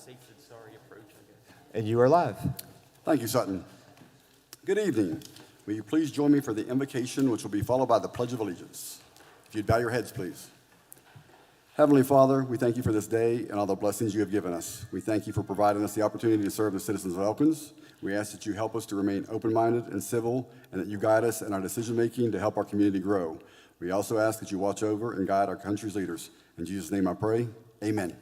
safe and sorry approach, I guess. And you are live. Thank you, Sutton. Good evening. Will you please join me for the invocation, which will be followed by the Pledge of Allegiance. If you'd bow your heads, please. Heavenly Father, we thank you for this day and all the blessings you have given us. We thank you for providing us the opportunity to serve the citizens of Elkins. We ask that you help us to remain open-minded and civil, and that you guide us in our decision-making to help our community grow. We also ask that you watch over and guide our country's leaders. In Jesus' name I pray, amen.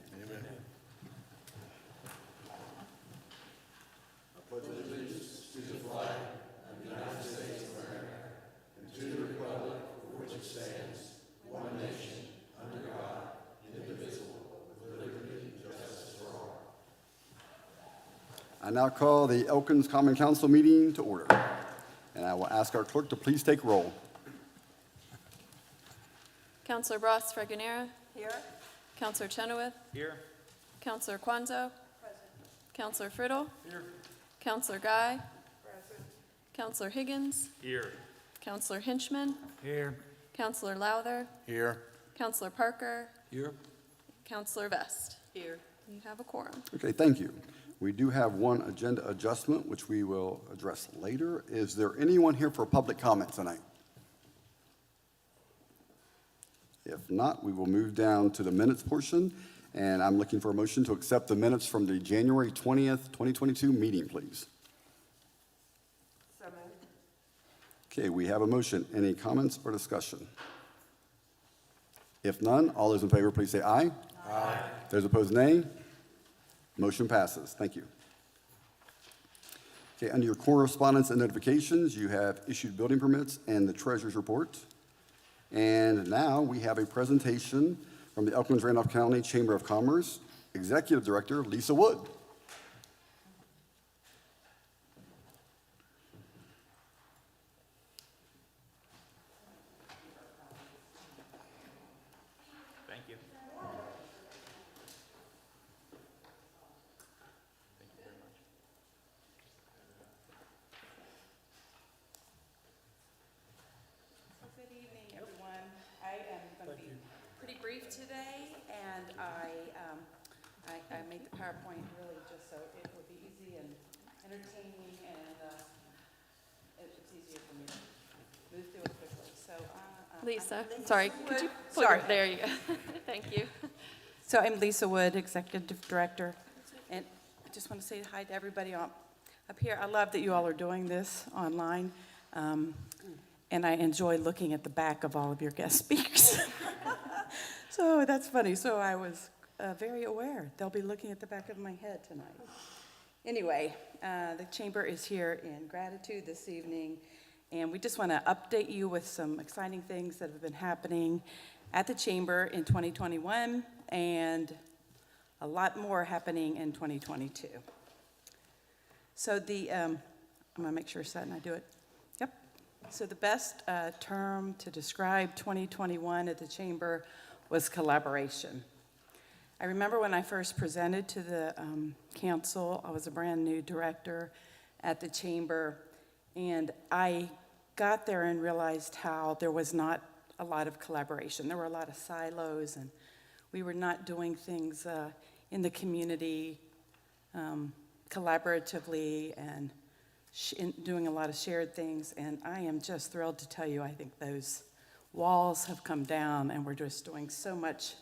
I now call the Elkins Common Council meeting to order, and I will ask our clerk to please take roll. Councilor Ross Fregunera. Here. Councilor Chenoweth. Here. Councilor Kwanzo. Present. Councilor Friddle. Here. Councilor Guy. Present. Councilor Higgins. Here. Councilor Hinchman. Here. Councilor Lowther. Here. Councilor Parker. Here. Councilor Vest. Here. You have a quorum. Okay, thank you. We do have one agenda adjustment, which we will address later. Is there anyone here for public comment tonight? If not, we will move down to the minutes portion, and I'm looking for a motion to accept the minutes from the January 20th, 2022 meeting, please. So moved. Okay, we have a motion. Any comments or discussion? If none, all those in favor, please say aye. Aye. Those opposed, nay. Motion passes. Thank you. Okay, under your correspondence and notifications, you have issued building permits and the treasurer's report. And now we have a presentation from the Elkins-Randolph County Chamber of Commerce, Executive Director Lisa Wood. Thank you. Good evening, everyone. I am going to be pretty brief today, and I made the PowerPoint really just so it would be easy and entertaining, and it's easier for me to move through it quickly. So, Lisa, I'm sorry, could you put Sorry. there you go. Thank you. So I'm Lisa Wood, Executive Director, and I just want to say hi to everybody up here. I love that you all are doing this online, and I enjoy looking at the back of all of your guest speakers. So that's funny. So I was very aware they'll be looking at the back of my head tonight. Anyway, the Chamber is here in gratitude this evening, and we just want to update you with some exciting things that have been happening at the Chamber in 2021, and a lot more happening in 2022. So I'm going to make sure Seth and I do it. Yep. So the best term to describe 2021 at the Chamber was collaboration. I remember when I first presented to the council, I was a brand new director at the Chamber, and I got there and realized how there was not a lot of collaboration. There were a lot of silos, and we were not doing things in the community collaboratively and doing a lot of shared things. And I am just thrilled to tell you, I think those walls have come down, and we're just doing so much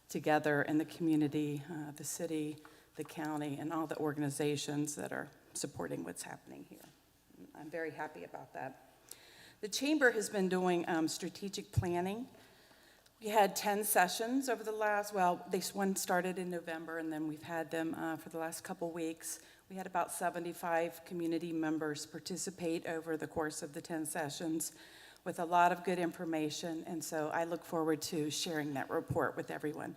together in the community, the city, the county, and all the organizations that are supporting what's happening here. I'm very happy about that. The Chamber has been doing strategic planning. We had 10 sessions over the last, this one started in November, and then we've had them for the last couple weeks. We had about 75 community members participate over the course of the 10 sessions with a lot of good information, and so I look forward to sharing that report with everyone,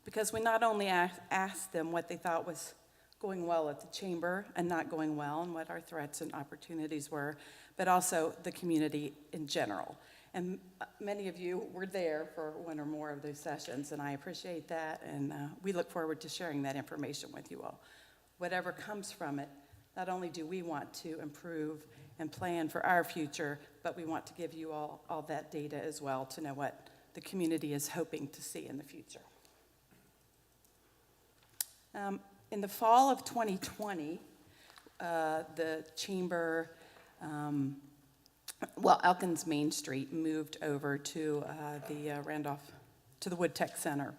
because we not only asked them what they thought was going well at the Chamber and not going well, and what our threats and opportunities were, but also the community in general. And many of you were there for one or more of those sessions, and I appreciate that, and we look forward to sharing that information with you all. Whatever comes from it, not only do we want to improve and plan for our future, but we want to give you all that data as well to know what the community is hoping to see in the future. In the fall of 2020, the chamber, Elkins Main Street moved over to the Wood Tech Center,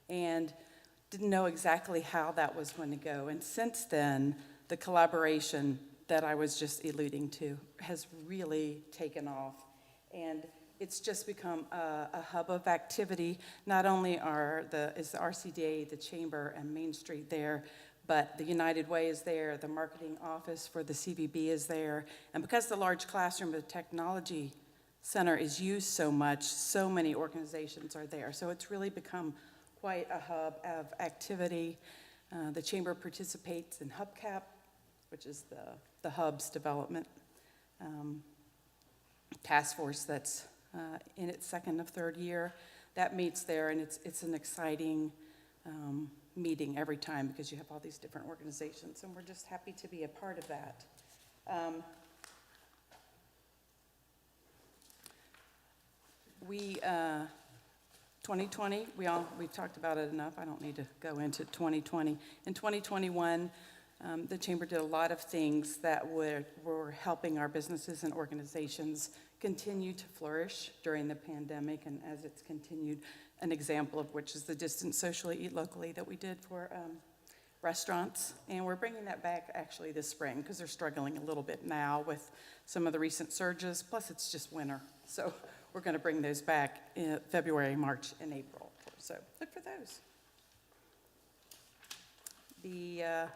and didn't know exactly how that was going to go. And since then, the collaboration that I was just alluding to has really taken off, and it's just become a hub of activity. Not only is the RCDA, the Chamber, and Main Street there, but the United Way is there, the marketing office for the CVB is there, and because the large classroom of the technology center is used so much, so many organizations are there. So it's really become quite a hub of activity. The Chamber participates in HubCap, which is the hub's development task force that's in its second or third year. That meets there, and it's an exciting meeting every time because you have all these different organizations, and we're just happy to be a part of that. 2020, we've talked about it enough. I don't need to go into 2020. In 2021, the Chamber did a lot of things that were helping our businesses and organizations continue to flourish during the pandemic, and as it's continued, an example of which is the Distance Socially Eat Locally that we did for restaurants. And we're bringing that back actually this spring because they're struggling a little bit now with some of the recent surges, plus it's just winter. So we're going to bring those back in February, March, and April. So look for those. The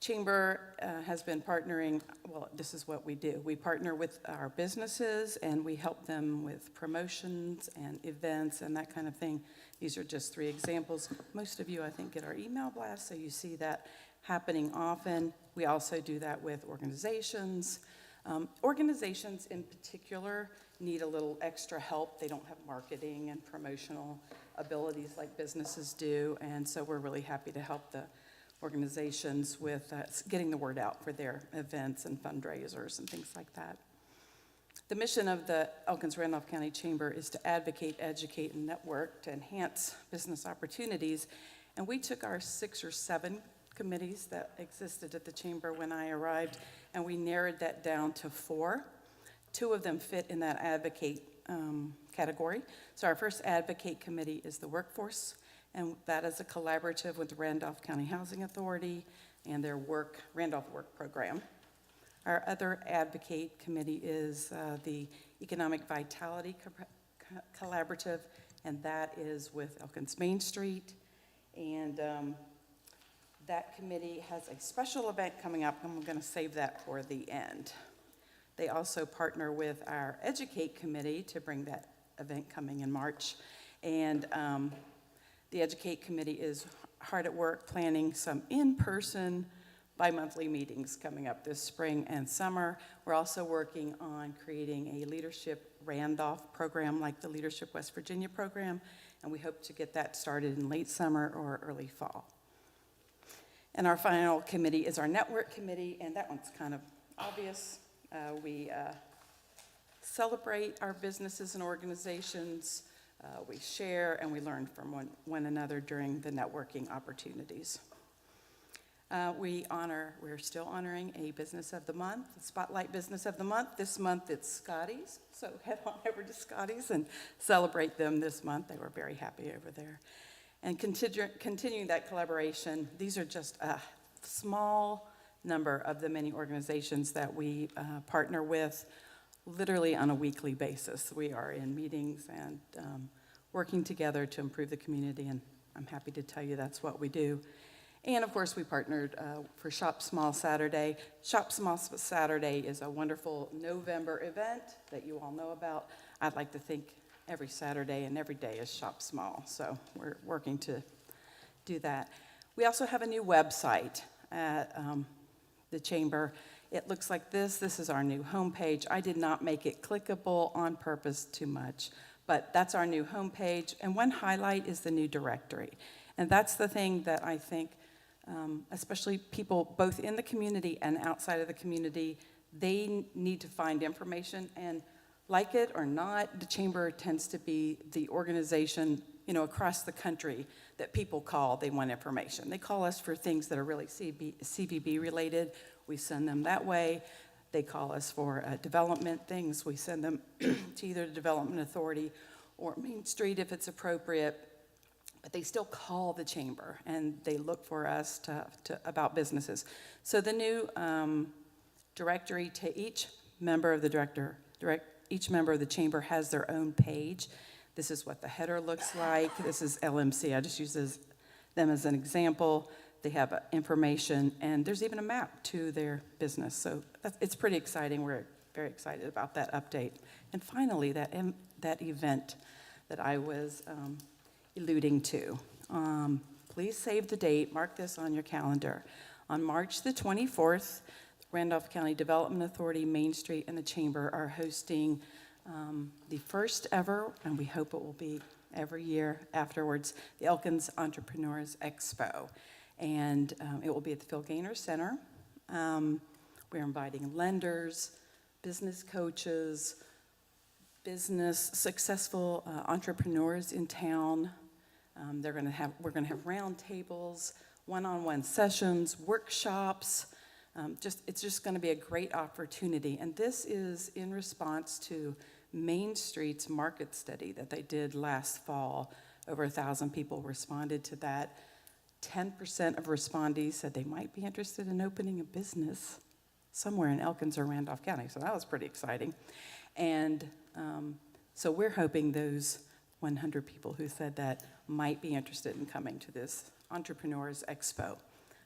Chamber has been partnering, this is what we do. We partner with our businesses and we help them with promotions and events and that kind of thing. These are just 3 examples. Most of you, I think, get our email blast, so you see that happening often. We also do that with organizations. Organizations in particular need a little extra help. They don't have marketing and promotional abilities like businesses do, and so we're really happy to help the organizations with getting the word out for their events and fundraisers and things like that. The mission of the Elkins-Randolph County Chamber is to advocate, educate, and network to enhance business opportunities. And we took our 6 or 7 committees that existed at the Chamber when I arrived, and we narrowed that down to 4. 2 of them fit in that advocate category. So our first advocate committee is the workforce, and that is a collaborative with the Randolph County Housing Authority and their Randolph Work Program. Our other advocate committee is the Economic Vitality Collaborative, and that is with Elkins Main Street. And that committee has a special event coming up, and I'm going to save that for the end. They also partner with our Educate Committee to bring that event coming in March. And the Educate Committee is hard at work planning some in-person bi-monthly meetings coming up this spring and summer. We're also working on creating a Leadership Randolph program like the Leadership West Virginia program, and we hope to get that started in late summer or early fall. And our final committee is our Network Committee, and that one's kind of obvious. We celebrate our businesses and organizations. We share and we learn from one another during the networking opportunities. We're still honoring a Business of the Month, a Spotlight Business of the Month. This month it's Scotty's, so head on over to Scotty's and celebrate them this month. They were very happy over there. And continuing that collaboration, these are just a small number of the many organizations that we partner with literally on a weekly basis. We are in meetings and working together to improve the community, and I'm happy to tell you that's what we do. And of course, we partnered for Shop Small Saturday. Shop Small Saturday is a wonderful November event that you all know about. I'd like to think every Saturday and every day is Shop Small, so we're working to do that. We also have a new website at the Chamber. It looks like this. This is our new homepage. I did not make it clickable on purpose too much, but that's our new homepage. And one highlight is the new directory. And that's the thing that I think, especially people both in the community and outside of the community, they need to find information. And like it or not, the Chamber tends to be the organization, across the country that people call, they want information. They call us for things that are really CVB related. We send them that way. They call us for development things. We send them to either the Development Authority or Main Street if it's appropriate. But they still call the chamber, and they look for us about businesses. So the new directory, to each member of the each member of the chamber has their own page. This is what the header looks like. This is LMC. I just use them as an example. They have information, and there's even a map to their business. So it's pretty exciting. We're very excited about that update. And finally, that event that I was alluding to. Please save the date. Mark this on your calendar. On March the 24th, Randolph County Development Authority, Main Street, and the Chamber are hosting the first ever, and we hope it will be every year afterwards, the Elkins Entrepreneurs Expo. And it will be at the Phil Gaynor Center. We're inviting lenders, business coaches, successful entrepreneurs in town. We're going to have round tables, one-on-one sessions, workshops. It's just going to be a great opportunity. And this is in response to Main Street's market study that they did last fall. Over 1,000 people responded to that. 10% of respondees said they might be interested in opening a business somewhere in Elkins or Randolph County. So that was pretty exciting. And so we're hoping those 100 people who said that might be interested in coming to this Entrepreneurs Expo.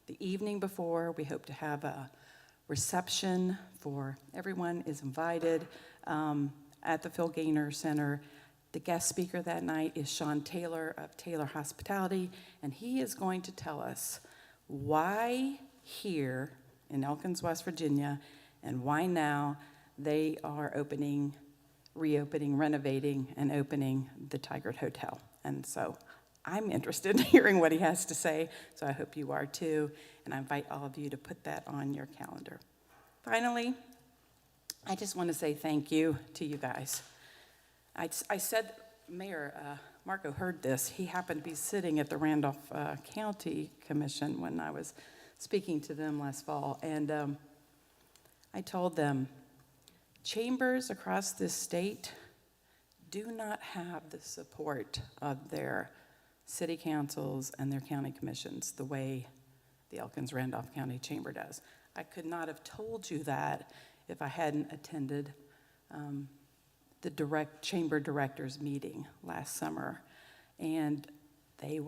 The evening before, we hope to have a reception for everyone is invited at the Phil Gaynor Center. The guest speaker that night is Sean Taylor of Taylor Hospitality, and he is going to tell us why here in Elkins, West Virginia, and why now they are reopening, renovating, and opening the Tigard Hotel. And so I'm interested in hearing what he has to say, so I hope you are too, and I invite all of you to put that on your calendar. Finally, I just want to say thank you to you guys. I said, Mayor Marco heard this. He happened to be sitting at the Randolph County Commission when I was speaking to them last fall, and I told them, chambers across this state do not have the support of their city councils and their county commissions the way the Elkins Randolph County Chamber does. I could not have told you that if I hadn't attended the chamber directors meeting last summer. And there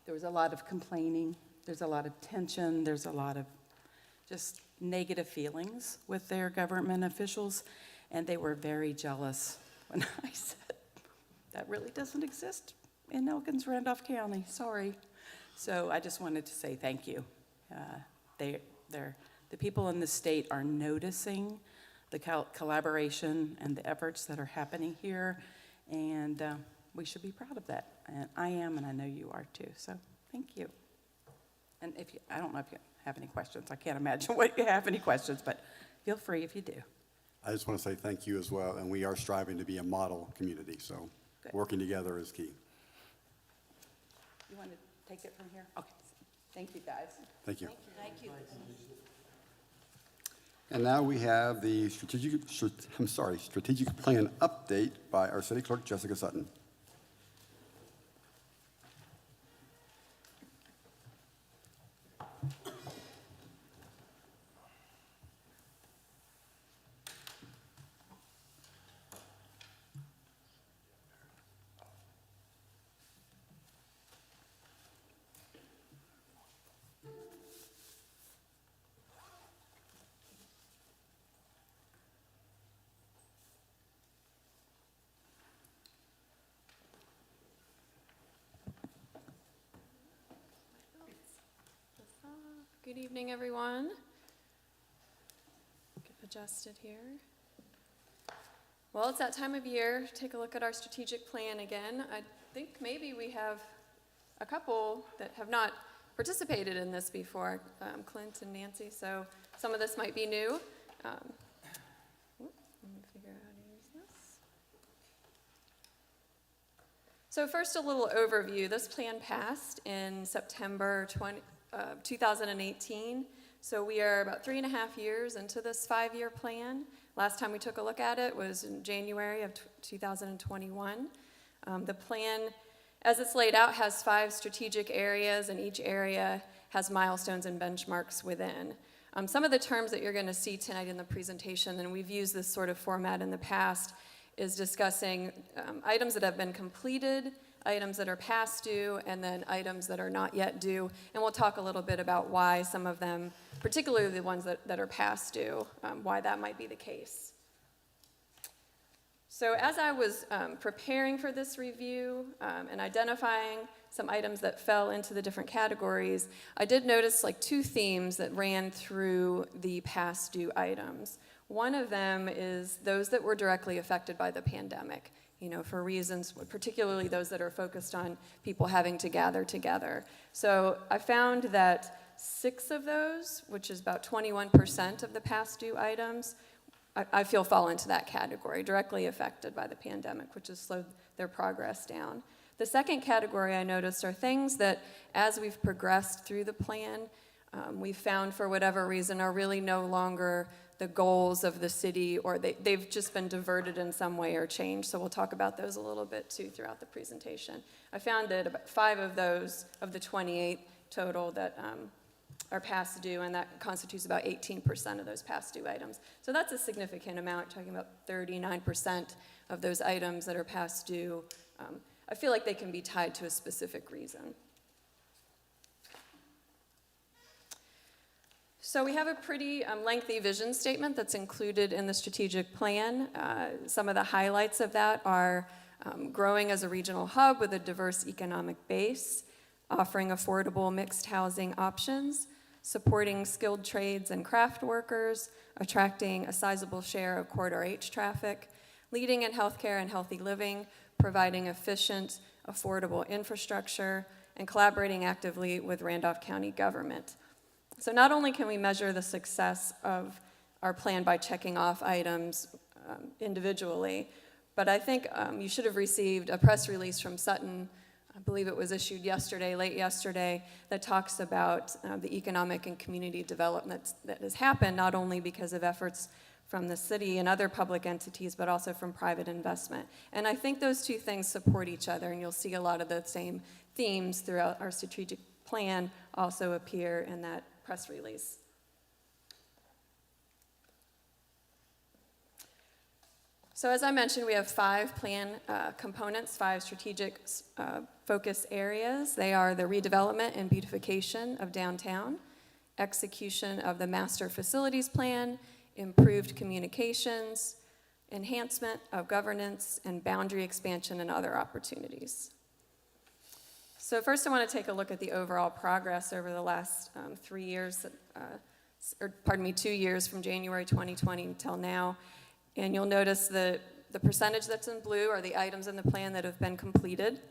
was a lot of complaining, there's a lot of tension, there's a lot of just negative feelings with their government officials, and they were very jealous when I said, that really doesn't exist in Elkins, Randolph County, sorry. So I just wanted to say thank you. The people in the state are noticing the collaboration and the efforts that are happening here, and we should be proud of that. And I am, and I know you are too, so thank you. And I don't know if you have any questions. I can't imagine what you have any questions, but feel free if you do. I just want to say thank you as well, and we are striving to be a model community, so Good. working together is key. You want to take it from here? Okay. Thank you, guys. Thank you. Thank you. And now we have the strategic plan update by our city clerk, Jessica Sutton. Good evening, everyone. Get adjusted here. Well, it's that time of year. Take a look at our strategic plan again. I think maybe we have a couple that have not participated in this before, Clint and Nancy, so some of this might be new. Let me figure out how to use this. So first, a little overview. This plan passed in September 2018. So we are about 3.5 years into this 5-year plan. Last time we took a look at it was in January of 2021. The plan, as it's laid out, has 5 strategic areas, and each area has milestones and benchmarks within. Some of the terms that you're going to see tonight in the presentation, and we've used this sort of format in the past, is discussing items that have been completed, items that are past due, and then items that are not yet due. And we'll talk a little bit about why some of them, particularly the ones that are past due, why that might be the case. So as I was preparing for this review and identifying some items that fell into the different categories, I did notice like 2 themes that ran through the past due items. One of them is those that were directly affected by the pandemic, for reasons, particularly those that are focused on people having to gather together. So I found that 6 of those, which is about 21% of the past due items, I feel fall into that category, directly affected by the pandemic, which has slowed their progress down. The second category I noticed are things that, as we've progressed through the plan, we've found for whatever reason are really no longer the goals of the city, or they've just been diverted in some way or changed. So we'll talk about those a little bit too throughout the presentation. I found that about 5 of those, of the 28 total, that are past due, and that constitutes about 18% of those past due items. So that's a significant amount, talking about 39% of those items that are past due. I feel like they can be tied to a specific reason. So we have a pretty lengthy vision statement that's included in the strategic plan. Some of the highlights of that are growing as a regional hub with a diverse economic base, offering affordable mixed housing options, supporting skilled trades and craft workers, attracting a sizable share of Corridor H traffic, leading in healthcare and healthy living, providing efficient, affordable infrastructure, and collaborating actively with Randolph County government. So not only can we measure the success of our plan by checking off items individually, but I think you should have received a press release from Sutton. I believe it was issued yesterday, late yesterday, that talks about the economic and community development that has happened, not only because of efforts from the city and other public entities, but also from private investment. And I think those 2 things support each other, and you'll see a lot of the same themes throughout our strategic plan also appear in that press release. So as I mentioned, we have 5 plan components, 5 strategic focus areas. They are the redevelopment and beautification of downtown, execution of the master facilities plan, improved communications, enhancement of governance, and boundary expansion and other opportunities. So first I want to take a look at the overall progress over the last 2 years from January 2020 until now. And you'll notice the percentage that's in blue are the items in the plan that have been completed.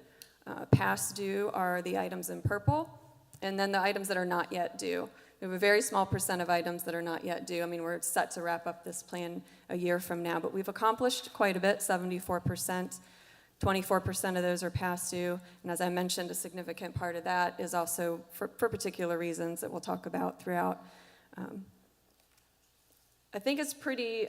Past due are the items in purple, and then the items that are not yet due. We have a very small percent of items that are not yet due. I mean, we're set to wrap up this plan a year from now, but we've accomplished quite a bit, 74%. 24% of those are past due, and as I mentioned, a significant part of that is also for particular reasons that we'll talk about throughout. I think it's pretty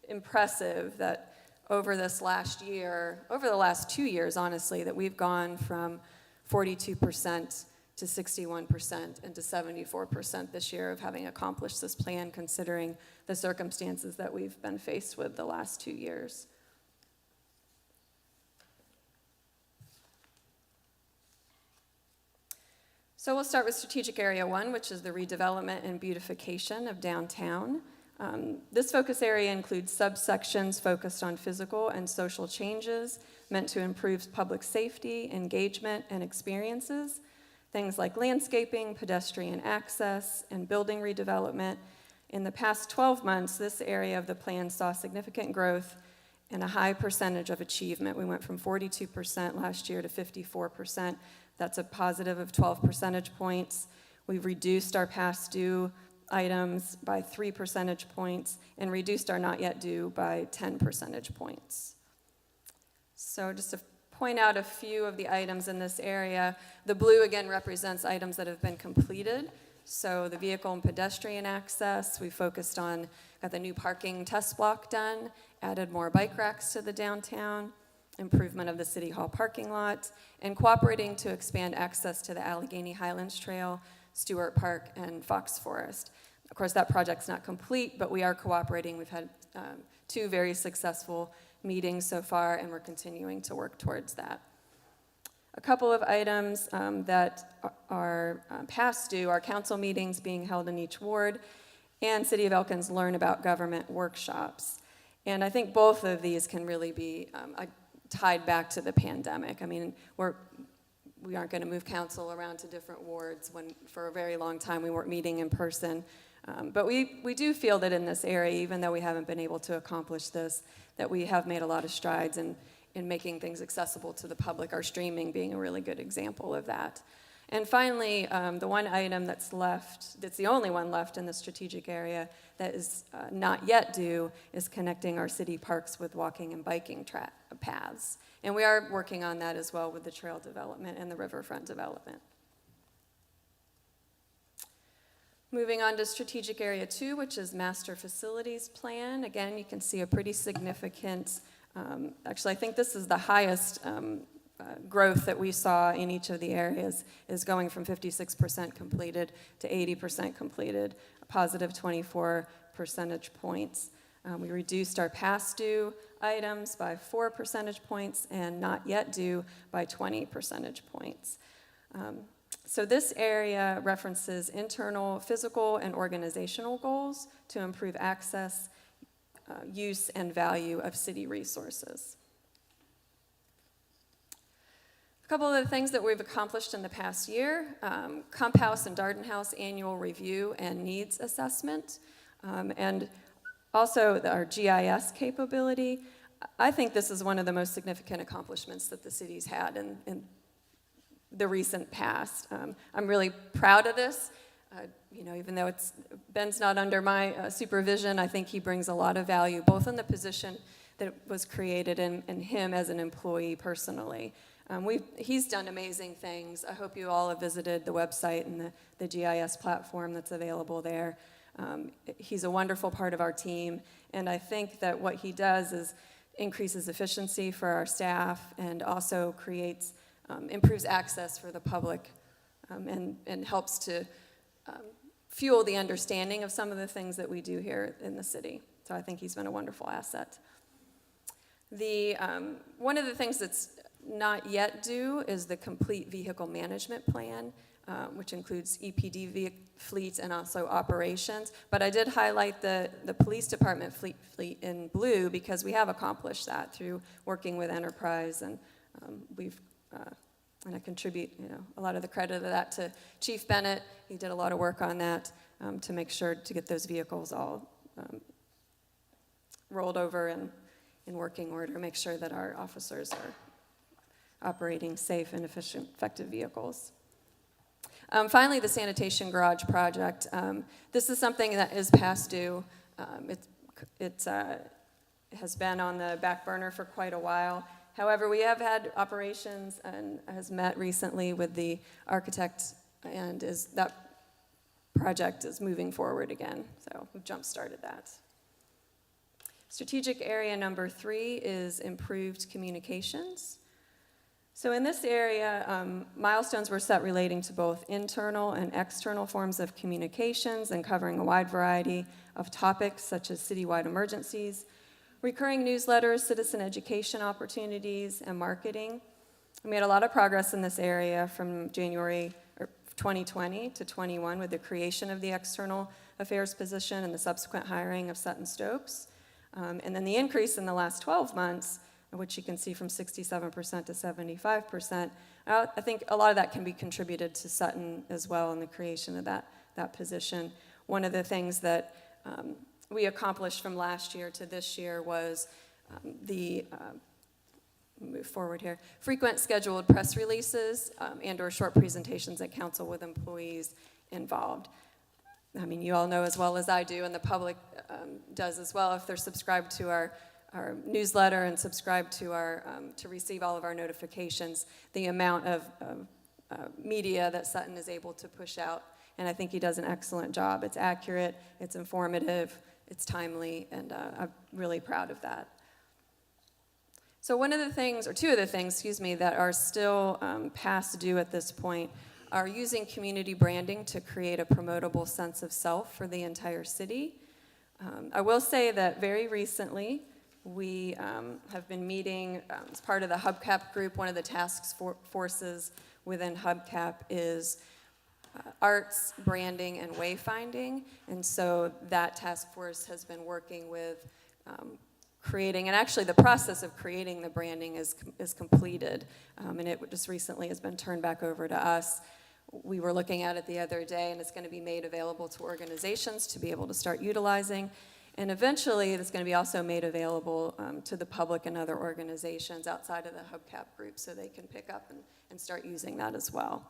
impressive that over this last year, over the last 2 years, honestly, that we've gone from 42% to 61% and to 74% this year of having accomplished this plan, considering the circumstances that we've been faced with the last 2 years. So we'll start with Strategic Area 1, which is the redevelopment and beautification of downtown. This focus area includes subsections focused on physical and social changes meant to improve public safety, engagement, and experiences. Things like landscaping, pedestrian access, and building redevelopment. In the past 12 months, this area of the plan saw significant growth and a high percentage of achievement. We went from 42% last year to 54%. That's a positive of 12 percentage points. We've reduced our past due items by 3 percentage points and reduced our not yet due by 10 percentage points. So just to point out a few of the items in this area. The blue, again, represents items that have been completed. So the vehicle and pedestrian access, we focused on, got the new parking test block done, added more bike racks to the downtown, improvement of the City Hall parking lot, and cooperating to expand access to the Allegheny Highlands Trail, Stewart Park, and Fox Forest. Of course, that project's not complete, but we are cooperating. We've had 2 very successful meetings so far, and we're continuing to work towards that. A couple of items that are past due are council meetings being held in each ward and City of Elkins Learn About Government workshops. And I think both of these can really be tied back to the pandemic. I mean, we aren't going to move council around to different wards when for a very long time we weren't meeting in person. But we do feel that in this area, even though we haven't been able to accomplish this, that we have made a lot of strides in making things accessible to the public, our streaming being a really good example of that. And finally, the one item that's left, that's the only one left in the strategic area that is not yet due, is connecting our city parks with walking and biking paths. And we are working on that as well with the trail development and the riverfront development. Moving on to strategic area 2, which is master facilities plan. Again, you can see a pretty significant, actually I think this is the highest growth that we saw in each of the areas, is going from 56% completed to 80% completed, a positive 24 percentage points. We reduced our past due items by 4 percentage points and not yet due by 20 percentage points. So this area references internal physical and organizational goals to improve access, use, and value of city resources. A couple of the things that we've accomplished in the past year: Comp House and Darden House annual review and needs assessment, and also our GIS capability. I think this is one of the most significant accomplishments that the city's had in the recent past. I'm really proud of this. Even though Ben's not under my supervision, I think he brings a lot of value, both in the position that was created and him as an employee personally. He's done amazing things. I hope you all have visited the website and the GIS platform that's available there. He's a wonderful part of our team, and I think that what he does is increases efficiency for our staff and also improves access for the public, and helps to fuel the understanding of some of the things that we do here in the city. So I think he's been a wonderful asset. One of the things that's not yet due is the complete vehicle management plan, which includes EPD fleets and also operations. But I did highlight the police department fleet in blue because we have accomplished that through working with Enterprise, and and I contribute a lot of the credit of that to Chief Bennett. He did a lot of work on that to make sure to get those vehicles all rolled over and in working order, make sure that our officers are operating safe and efficient, effective vehicles. Finally, the sanitation garage project. This is something that is past due. It has been on the back burner for quite a while. However, we have had operations and has met recently with the architect, and that project is moving forward again. So we've jump-started that. Strategic area number 3 is improved communications. So in this area, milestones were set relating to both internal and external forms of communications and covering a wide variety of topics such as citywide emergencies, recurring newsletters, citizen education opportunities, and marketing. We made a lot of progress in this area from January 2020 to 21 with the creation of the external affairs position and the subsequent hiring of Sutton Stokes. And then the increase in the last 12 months, which you can see from 67% to 75%, I think a lot of that can be contributed to Sutton as well in the creation of that position. One of the things that we accomplished from last year to this year was move forward here, frequent scheduled press releases and or short presentations at council with employees involved. I mean, you all know as well as I do, and the public does as well if they're subscribed to our our newsletter and subscribe to our, to receive all of our notifications, the amount of media that Sutton is able to push out. And I think he does an excellent job. It's accurate, it's informative, it's timely, and I'm really proud of that. So one of the things, or two of the things, excuse me, that are still past due at this point are using community branding to create a promotable sense of self for the entire city. I will say that very recently, we have been meeting as part of the Hubcap group. One of the task forces within Hubcap is arts, branding, and wayfinding. And so that task force has been working with creating, and actually the process of creating the branding is completed. And it just recently has been turned back over to us. We were looking at it the other day, and it's going to be made available to organizations to be able to start utilizing. And eventually, it's going to be also made available to the public and other organizations outside of the Hubcap group so they can pick up and start using that as well.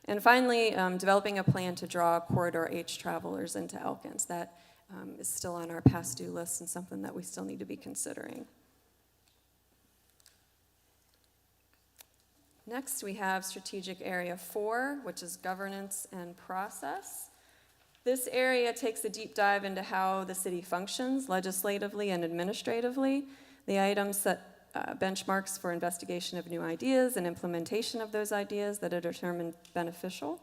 And finally, developing a plan to draw Corridor H travelers into Elkins. That is still on our past due list and something that we still need to be considering. Next, we have Strategic Area 4, which is governance and process. This area takes a deep dive into how the city functions legislatively and administratively. The items set benchmarks for investigation of new ideas and implementation of those ideas that are determined beneficial.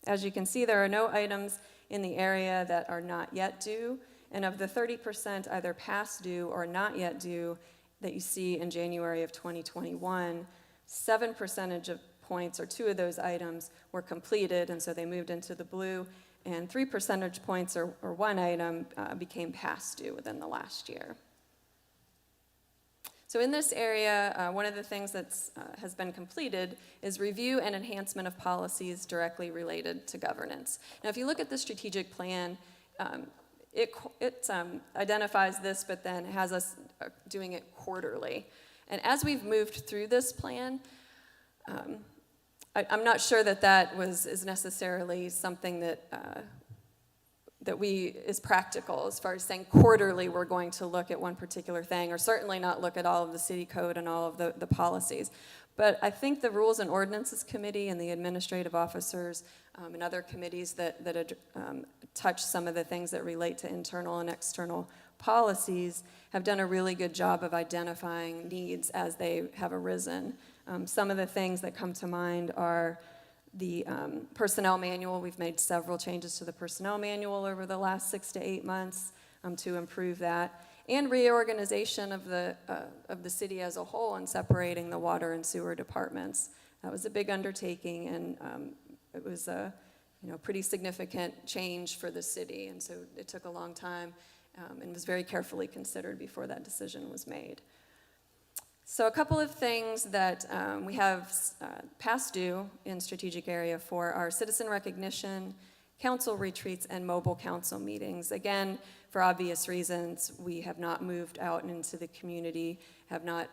As you can see, there are no items in the area that are not yet due, and of the 30% either past due or not yet due that you see in January of 2021, 7 percentage points, or 2 of those items, were completed, and so they moved into the blue, and 3 percentage points, or 1 item, became past due within the last year. So in this area, one of the things that has been completed is review and enhancement of policies directly related to governance. Now, if you look at the strategic plan, it identifies this, but then has us doing it quarterly. And as we've moved through this plan, I'm not sure that is necessarily something that is practical as far as saying quarterly we're going to look at one particular thing, or certainly not look at all of the city code and all of the policies. But I think the Rules and Ordinances Committee and the administrative officers and other committees that touch some of the things that relate to internal and external policies have done a really good job of identifying needs as they have arisen. Some of the things that come to mind are the personnel manual. We've made several changes to the personnel manual over the last 6 to 8 months to improve that, and reorganization of the city as a whole and separating the water and sewer departments. That was a big undertaking, and it was a pretty significant change for the city, and so it took a long time and was very carefully considered before that decision was made. So a couple of things that we have past due in Strategic Area 4 are citizen recognition, council retreats, and mobile council meetings. Again, for obvious reasons, we have not moved out into the community, have not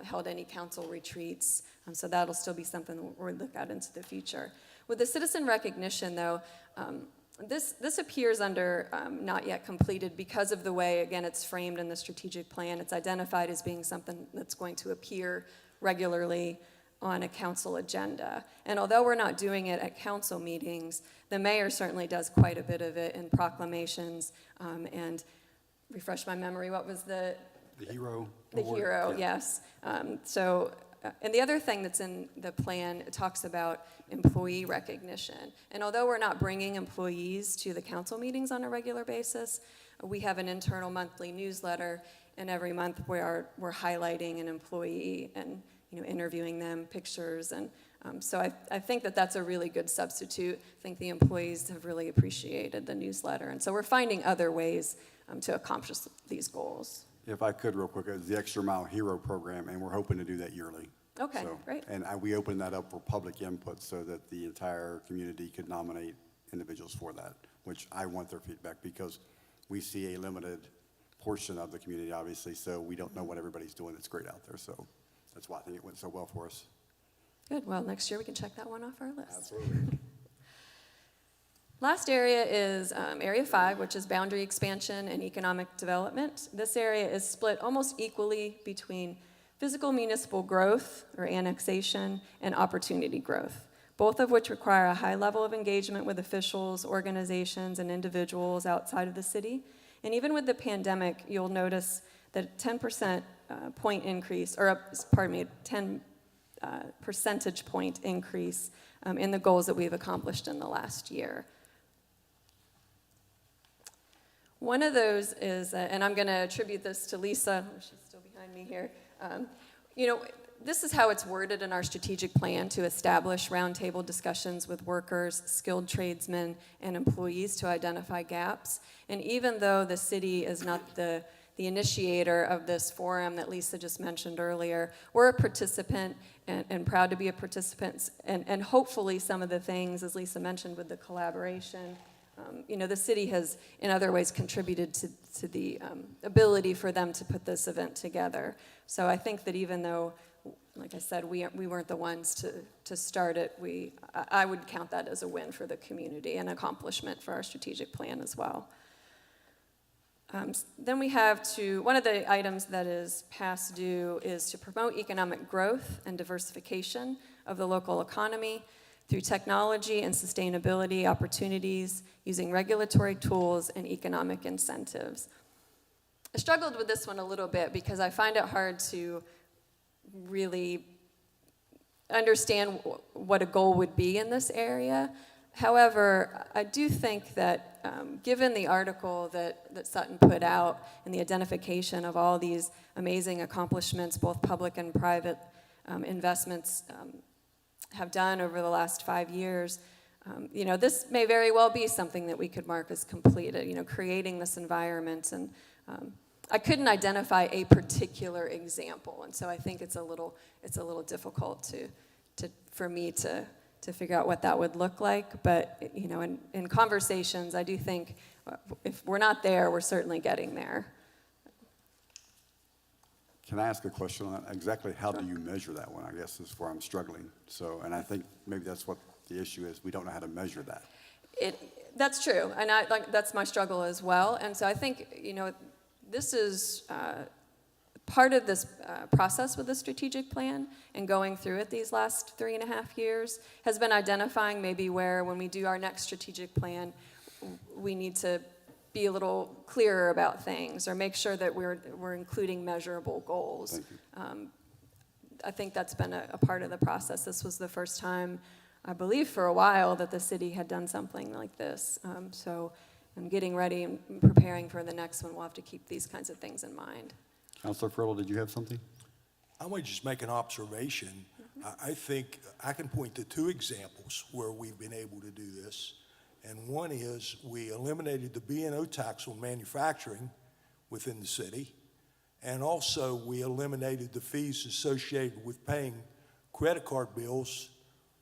held any council retreats, so that'll still be something that we'll look at into the future. With the citizen recognition, though, this appears under not yet completed because of the way, again, it's framed in the strategic plan. It's identified as being something that's going to appear regularly on a council agenda. And although we're not doing it at council meetings, the mayor certainly does quite a bit of it in proclamations and refresh my memory, what was the hero award? Hero, yeah. Yes. And the other thing that's in the plan, it talks about employee recognition. And although we're not bringing employees to the council meetings on a regular basis, we have an internal monthly newsletter, and every month we're highlighting an employee and interviewing them, pictures, and so I think that's a really good substitute. I think the employees have really appreciated the newsletter, and so we're finding other ways to accomplish these goals. If I could real quick, it's the Extra Mile Hero Program, and we're hoping to do that yearly. Okay, great. And we opened that up for public input so that the entire community could nominate individuals for that, which I want their feedback because we see a limited portion of the community, obviously, so we don't know what everybody's doing that's great out there. So that's why I think it went so well for us. Good. Well, next year we can check that one off our list. Absolutely. Last area is Area 5, which is boundary expansion and economic development. This area is split almost equally between physical municipal growth, or annexation, and opportunity growth, both of which require a high level of engagement with officials, organizations, and individuals outside of the city. And even with the pandemic, you'll notice that a 10% point increase, or 10 percentage point increase in the goals that we've accomplished in the last year. One of those is, and I'm going to attribute this to Lisa, she's still behind me here. This is how it's worded in our strategic plan to establish roundtable discussions with workers, skilled tradesmen, and employees to identify gaps. And even though the city is not the initiator of this forum that Lisa just mentioned earlier, we're a participant and proud to be a participant. And hopefully some of the things, as Lisa mentioned, with the collaboration, the city has in other ways contributed to the ability for them to put this event together. So I think that even though, like I said, we weren't the ones to start it, I would count that as a win for the community and accomplishment for our strategic plan as well. Then we have one of the items that is past due is to promote economic growth and diversification of the local economy through technology and sustainability opportunities using regulatory tools and economic incentives. I struggled with this one a little bit because I find it hard to really understand what a goal would be in this area. However, I do think that given the article that Sutton put out and the identification of all these amazing accomplishments, both public and private investments have done over the last 5 years, this may very well be something that we could mark as completed, creating this environment. And I couldn't identify a particular example, and so I think it's a little difficult for me to figure out what that would look like. But in conversations, I do think if we're not there, we're certainly getting there. Can I ask a question on that? Exactly how do you measure that one, I guess, is where I'm struggling. So, and I think maybe that's what the issue is. We don't know how to measure that. That's true, and that's my struggle as well. And so I think, this is part of this process with the strategic plan and going through it these last 3.5 years has been identifying maybe where, when we do our next strategic plan, we need to be a little clearer about things or make sure that we're including measurable goals. I think that's been a part of the process. This was the first time, I believe, for a while that the city had done something like this. So I'm getting ready and preparing for the next one. We'll have to keep these kinds of things in mind. Councilor Friddle, did you have something? I might just make an observation. I think I can point to 2 examples where we've been able to do this. And one is we eliminated the B&O tax on manufacturing within the city. And also we eliminated the fees associated with paying credit card bills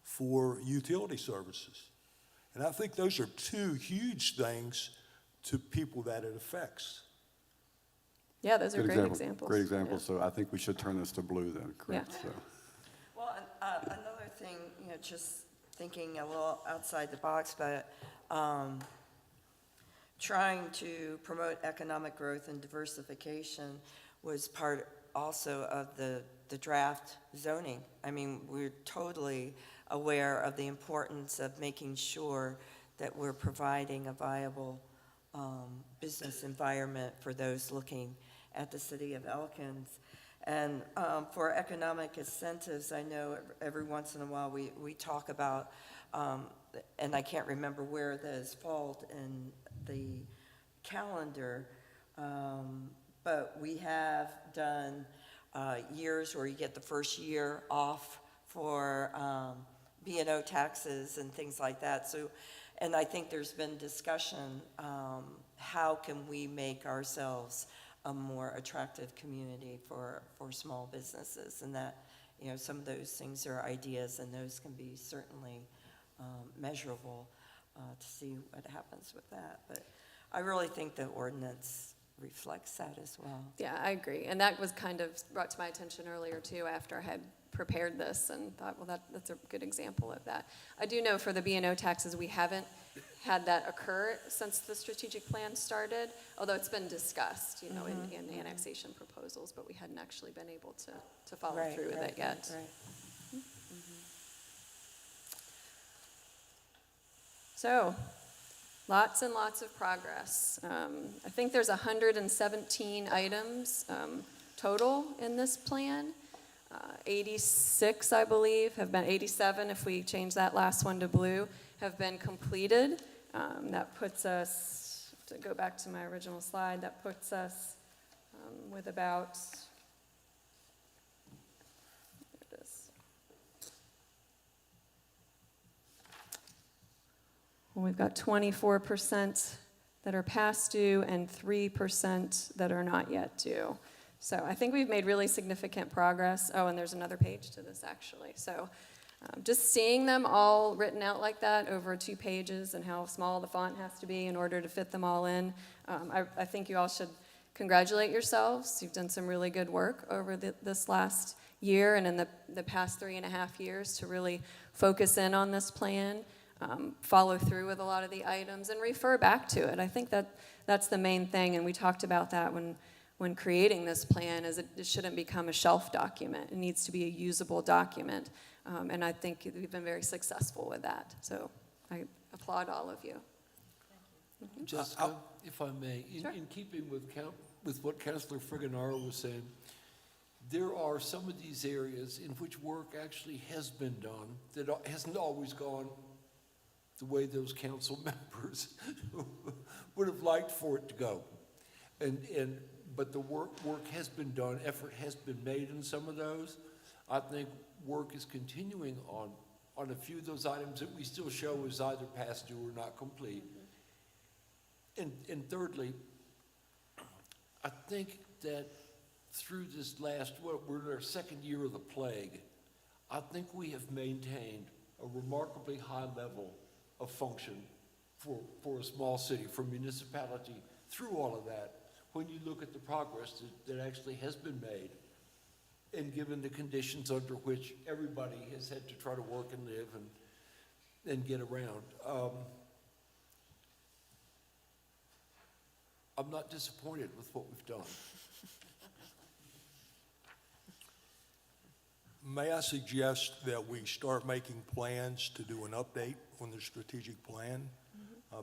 for utility services. And I think those are 2 huge things to people that it affects. Yeah, those are great examples. Great examples. Yeah. So I think we should turn this to blue then, correct? Yeah. So. Well, another thing, just thinking a little outside the box, but trying to promote economic growth and diversification was part also of the draft zoning. I mean, we're totally aware of the importance of making sure that we're providing a viable business environment for those looking at the city of Elkins. And for economic incentives, I know every once in a while we talk about, and I can't remember where this falls in the calendar, but we have done years where you get the first year off for B&O taxes and things like that. So, and I think there's been discussion, how can we make ourselves a more attractive community for small businesses, and that, some of those things are ideas, and those can be certainly measurable to see what happens with that. But I really think the ordinance reflects that as well. Yeah, I agree. And that was kind of brought to my attention earlier, too, after I had prepared this and thought, well, that's a good example of that. I do know for the B&O taxes, we haven't had that occur since the strategic plan started, although it's been discussed, you know, in annexation proposals, but we hadn't actually been able to follow Right, through with right, it yet. right. So, lots and lots of progress. I think there's 117 items total in this plan. 86, I believe, have been, 87 if we change that last one to blue, have been completed. That puts us, to go back to my original slide, that puts us with about, there it is. Well, we've got 24% that are past due and 3% that are not yet due. So I think we've made really significant progress. Oh, and there's another page to this, actually. So just seeing them all written out like that over 2 pages and how small the font has to be in order to fit them all in, I think you all should congratulate yourselves. You've done some really good work over this last year and in the past 3.5 years to really focus in on this plan, follow through with a lot of the items, and refer back to it. I think that's the main thing, and we talked about that when creating this plan, is it shouldn't become a shelf document. It needs to be a usable document, and I think we've been very successful with that. So I applaud all of you. Jessica, if I may, Sure. in keeping with what Councilor Frigonaro was saying, there are some of these areas in which work actually has been done that hasn't always gone the way those council members would have liked for it to go. But the work has been done, effort has been made in some of those. I think work is continuing on a few of those items that we still show as either past due or not complete. And thirdly, I think that through this we're in our second year of the plague, I think we have maintained a remarkably high level of function for a small city, for municipality, through all of that. When you look at the progress that actually has been made, and given the conditions under which everybody has had to try to work and live and get around, I'm not disappointed with what we've done. May I suggest that we start making plans to do an update on the strategic plan?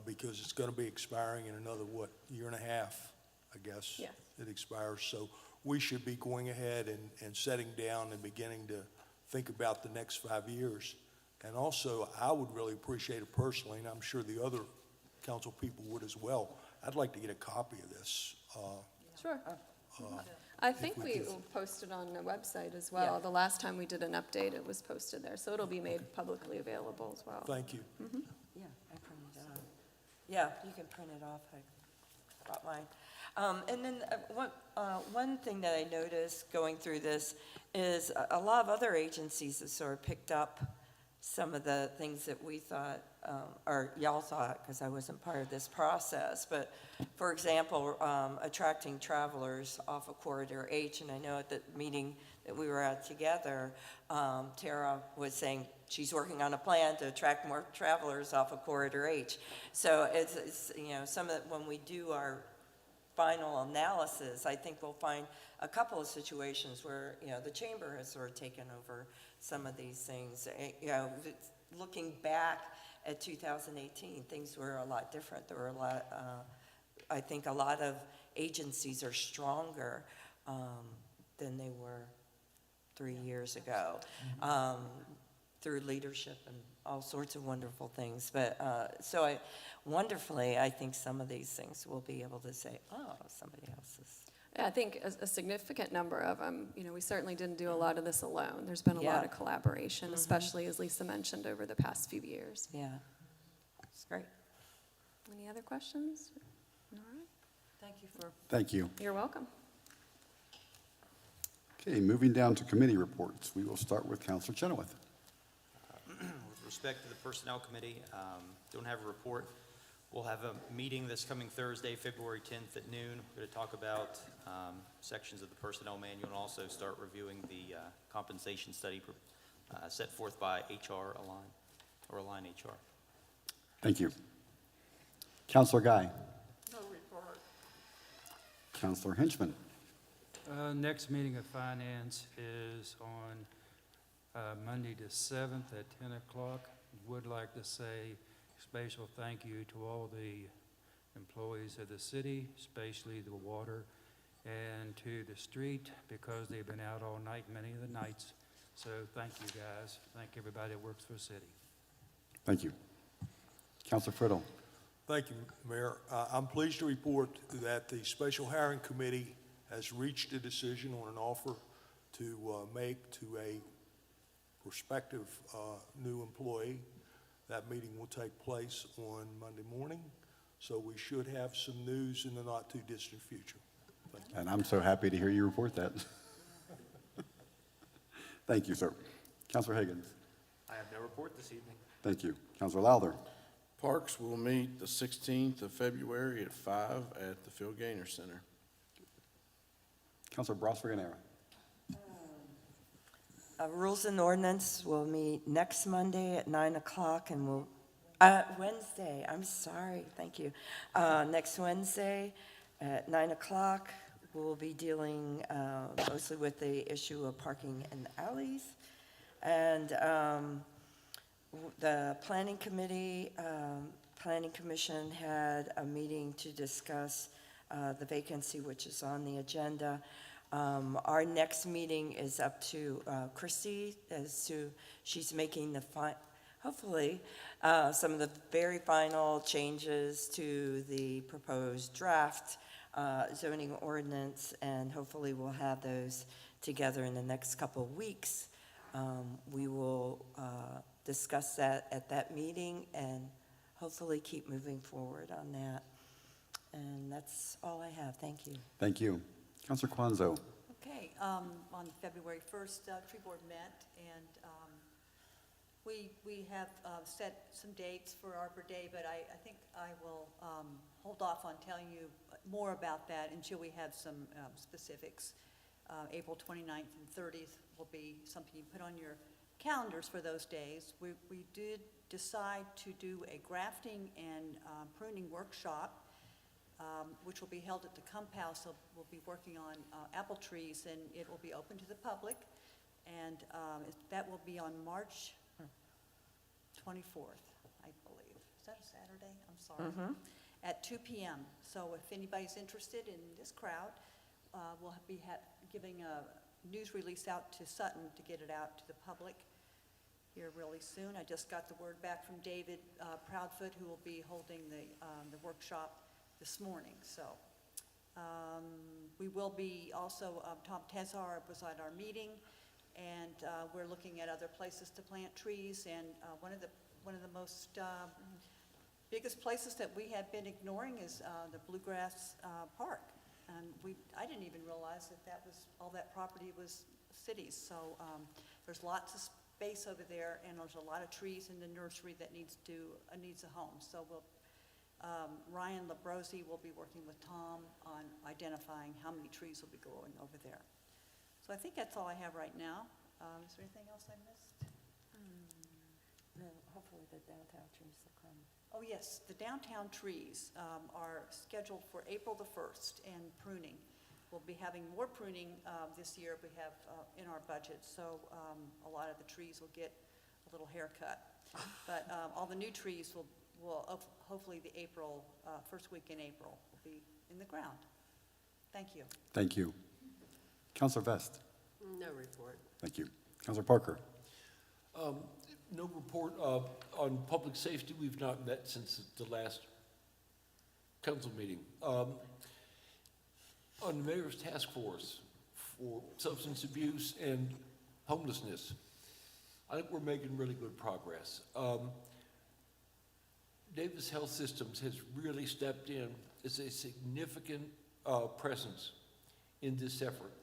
Because it's going to be expiring in another, year and a half, I guess. Yes. It expires. So we should be going ahead and setting down and beginning to think about the next 5 years. And also, I would really appreciate it personally, and I'm sure the other council people would as well. I'd like to get a copy of this. Sure. I think we we could- will post it on the website as well. Yeah. The last time we did an update, it was posted there, so it'll be made publicly available as well. Thank you. Yeah, I printed it off. Yeah, you can print it off. I brought mine. And then one thing that I noticed going through this is a lot of other agencies have sort of picked up some of the things that we thought, or y'all thought, because I wasn't part of this process. But for example, attracting travelers off of Corridor H, and I know at the meeting that we were at together, Tara was saying she's working on a plan to attract more travelers off of Corridor H. So it's some of when we do our final analysis, I think we'll find a couple of situations where, the chamber has sort of taken over some of these things. Looking back at 2018, things were a lot different. There were a lot, I think a lot of agencies are stronger than they were 3 years ago, through leadership and all sorts of wonderful things. But wonderfully, I think some of these things we'll be able to say, oh, somebody else is. Yeah, I think a significant number of them, we certainly didn't do a lot of this alone. There's been a Yeah. lot of collaboration, especially as Lisa mentioned over the past few years. Yeah, it's great. Any other questions? All right, Thank you for. Thank you. you're welcome. Okay, moving down to committee reports. We will start with Councilor Chenoweth. With respect to the Personnel Committee, don't have a report. We'll have a meeting this coming Thursday, February 10th at noon. We're going to talk about sections of the Personnel Manual and also start reviewing the compensation study set forth by HR Align, or Align HR. Thank you. Counselor Guy. Counselor Henchman. Next meeting of finance is on Monday the 7th at 10 o'clock. Would like to say special thank you to all the employees of the city, especially the water, and to the street, because they've been out all night, many of the nights. So thank you, guys. Thank everybody that works for the city. Thank you. Counselor Friddle. Thank you, Mayor. I'm pleased to report that the Special Hiring Committee has reached a decision on an offer to make to a prospective new employee. That meeting will take place on Monday morning, so we should have some news in the not-too-distant future. Thank you. And I'm so happy to hear you report that. Thank you, sir. Counselor Higgins. I have no report this evening. Thank you. Counselor Lowther. Parks will meet the 16th of February at 5 at the Phil Gaynor Center. Counselor Ross-Friganera. Rules and Ordinance will meet next Monday at 9 o'clock, and we'll, Wednesday, I'm sorry, thank you. Next Wednesday at 9 o'clock, we'll be dealing mostly with the issue of parking in alleys. And the Planning Committee, Planning Commission had a meeting to discuss the vacancy, which is on the agenda. Our next meeting is up to Chrissy, as to, she's making the hopefully, some of the very final changes to the proposed draft zoning ordinance, and hopefully we'll have those together in the next couple of weeks. We will discuss that at that meeting and hopefully keep moving forward on that. And that's all I have. Thank you. Thank you. Counselor Kwanzo. Okay, on February 1st, Tree Board met, and we have set some dates for Arbor Day, but I think I will hold off on telling you more about that until we have some specifics. April 29th and 30th will be something you put on your calendars for those days. We did decide to do a grafting and pruning workshop, which will be held at the Cump House. So we'll be working on apple trees, and it will be open to the public. And that will be on March 24th, I believe. Is that a Saturday? I'm sorry. At 2 p.m. So if anybody's interested in this crowd, we'll be giving a news release out to Sutton to get it out to the public here really soon. I just got the word back from David Proudfoot, who will be holding the workshop this morning. So we will be also, Tom Tezar was at our meeting, and we're looking at other places to plant trees. And one of the most biggest places that we have been ignoring is the Bluegrass Park. And I didn't even realize that all that property was cities. So there's lots of space over there, and there's a lot of trees in the nursery that needs a home. So Ryan Labrosi will be working with Tom on identifying how many trees will be growing over there. So I think that's all I have right now. Is there anything else I missed? No, hopefully the downtown trees will come. Oh, yes, the downtown trees are scheduled for April the 1st, and pruning. We'll be having more pruning this year we have in our budget, so a lot of the trees will get a little haircut. But all the new trees will hopefully the first week in April will be in the ground. Thank you. Thank you. Counselor Vest. No report. Thank you. Counselor Parker. No report on public safety. We've not met since the last council meeting. On the mayor's task force for substance abuse and homelessness, I think we're making really good progress. Davis Health Systems has really stepped in as a significant presence in this effort,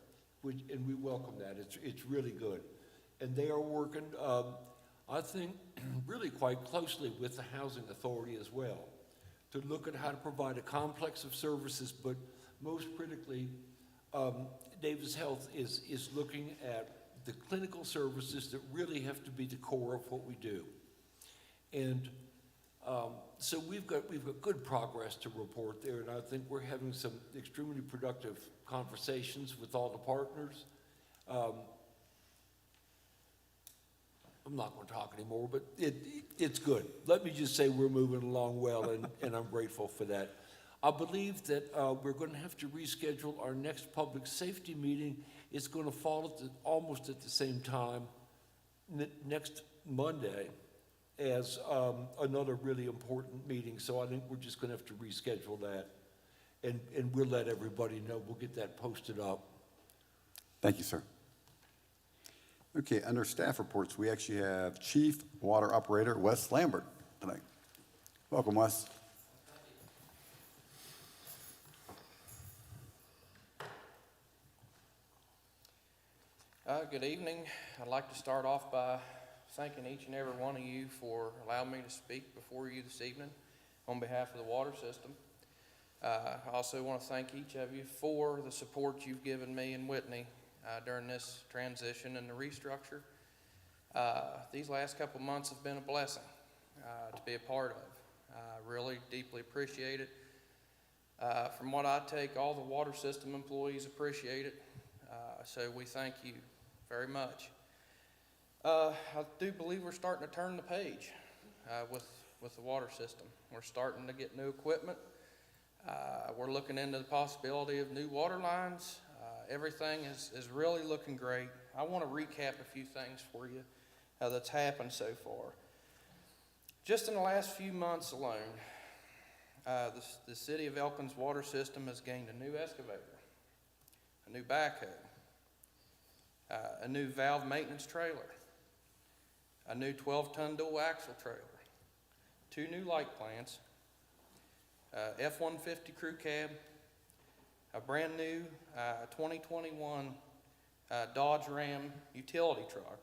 and we welcome that. It's really good. And they are working, I think, really quite closely with the Housing Authority as well, to look at how to provide a complex of services, but most critically, Davis Health is looking at the clinical services that really have to be the core of what we do. And So we've got good progress to report there, and I think we're having some extremely productive conversations with all the partners. I'm not going to talk anymore, but it's good. Let me just say we're moving along well, and I'm grateful for that. I believe that we're going to have to reschedule our next public safety meeting. It's going to fall almost at the same time next Monday as another really important meeting. So I think we're just going to have to reschedule that, and we'll let everybody know. We'll get that posted up. Thank you, sir. Okay, under staff reports, we actually have Chief Water Operator Wes Lambert tonight. Welcome, Wes. Good evening. I'd like to start off by thanking each and every one of you for allowing me to speak before you this evening on behalf of the water system. I also want to thank each of you for the support you've given me and Whitney during this transition and the restructure. These last couple months have been a blessing to be a part of. I really deeply appreciate it. From what I take, all the water system employees appreciate it. So we thank you very much. I do believe we're starting to turn the page with the water system. We're starting to get new equipment. We're looking into the possibility of new water lines. Everything is really looking great. I want to recap a few things for you that's happened so far. Just in the last few months alone, the city of Elkins water system has gained a new excavator, a new backhoe, a new valve maintenance trailer, a new 12-ton dual axle trailer, 2 new light plants, F-150 crew cab, a brand new 2021 Dodge Ram utility truck,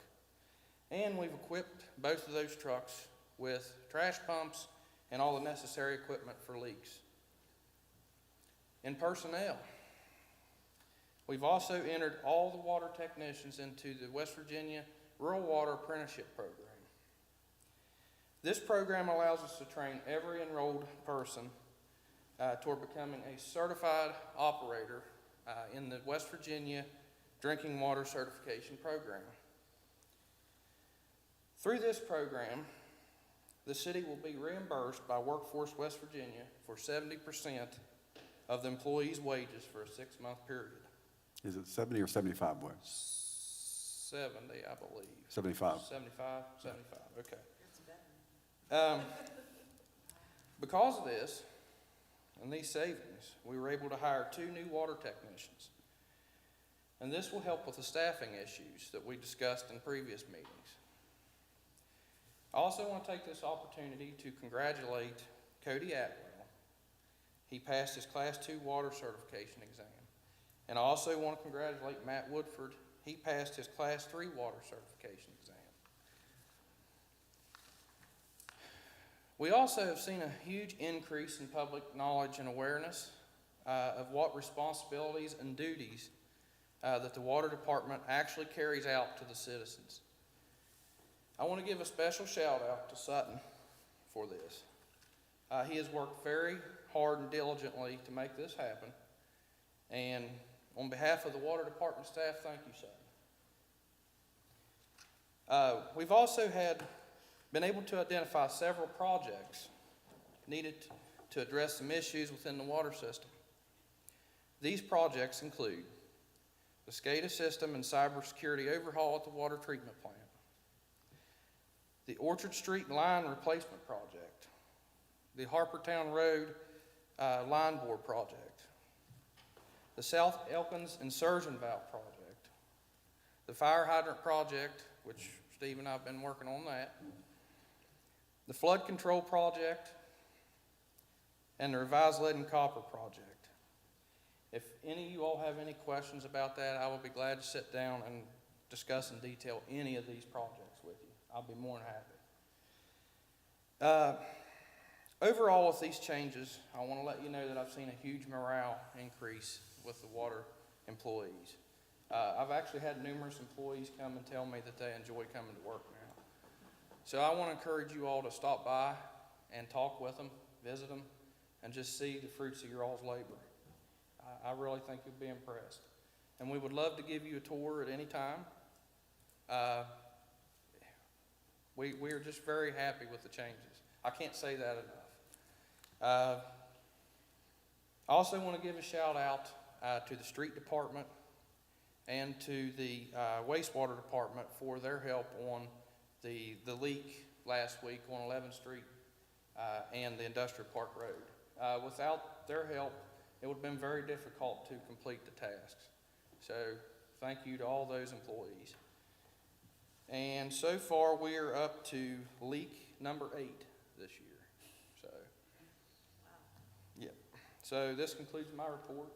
and we've equipped both of those trucks with trash pumps and all the necessary equipment for leaks. In personnel, we've also entered all the water technicians into the West Virginia Rural Water Apprenticeship Program. This program allows us to train every enrolled person toward becoming a certified operator in the West Virginia Drinking Water Certification Program. Through this program, the city will be reimbursed by Workforce West Virginia for 70% of the employee's wages for a 6-month period. Is it 70 or 75, Wes? 70, I believe. 75. 75, okay. Because of this and these savings, we were able to hire 2 new water technicians. And this will help with the staffing issues that we discussed in previous meetings. I also want to take this opportunity to congratulate Cody Atwell. He passed his Class 2 water certification exam. And I also want to congratulate Matt Woodford. He passed his Class 3 water certification exam. We also have seen a huge increase in public knowledge and awareness of what responsibilities and duties that the water department actually carries out to the citizens. I want to give a special shout out to Sutton for this. He has worked very hard and diligently to make this happen. And on behalf of the water department staff, thank you, Sutton. We've also been able to identify several projects needed to address some issues within the water system. These projects include the SCADA system and cybersecurity overhaul at the water treatment plant, the Orchard Street line replacement project, the Harpertown Road line board project, the South Elkins insertion valve project, the fire hydrant project, which Steve and I have been working on that, the flood control project, and the revised lead and copper project. If any of you all have any questions about that, I will be glad to sit down and discuss in detail any of these projects with you. I'll be more than happy. Overall, with these changes, I want to let you know that I've seen a huge morale increase with the water employees. I've actually had numerous employees come and tell me that they enjoy coming to work now. So I want to encourage you all to stop by and talk with them, visit them, and just see the fruits of your all's labor. I really think you'll be impressed. And we would love to give you a tour at any time. We are just very happy with the changes. I can't say that enough. I also want to give a shout out to the street department and to the wastewater department for their help on the leak last week on 11th Street and the Industrial Park Road. Without their help, it would have been very difficult to complete the tasks. So thank you to all those employees. And so far, we are up to leak number 8 this year. So, yeah. So this concludes my report.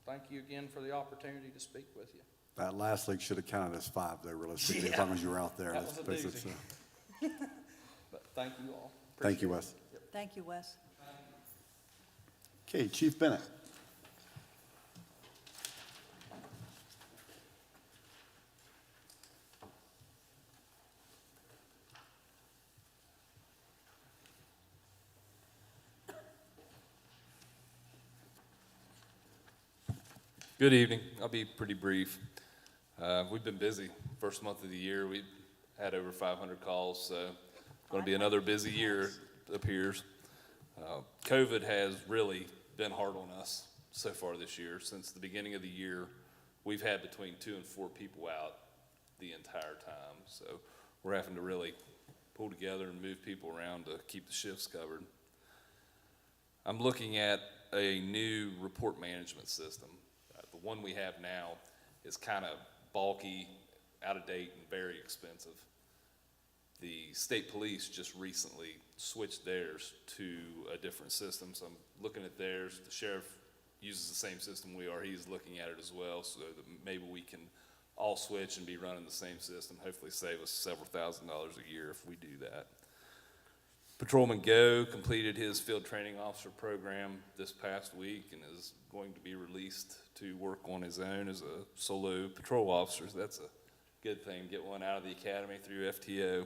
Thank you again for the opportunity to speak with you. That last leak should have counted as 5, though, realistically, as long as you were out there. That Let's was a face it, doozy. so. But thank you all. Thank you, Wes. Thank you, Wes. Okay, Chief Bennett. Good evening. I'll be pretty brief. We've been busy. First month of the year, we had over 500 calls, so going to be another busy year, it appears. COVID has really been hard on us so far this year. Since the beginning of the year, we've had between 2 and 4 people out the entire time. So we're having to really pull together and move people around to keep the shifts covered. I'm looking at a new report management system. The one we have now is kind of bulky, out of date, and very expensive. The state police just recently switched theirs to a different system, so I'm looking at theirs. The sheriff uses the same system we are. He's looking at it as well, so that maybe we can all switch and be running the same system, hopefully save us several $1,000s a year if we do that. Patrolman Go completed his field training officer program this past week and is going to be released to work on his own as a solo patrol officer. So that's a good thing, get one out of the academy through FTO.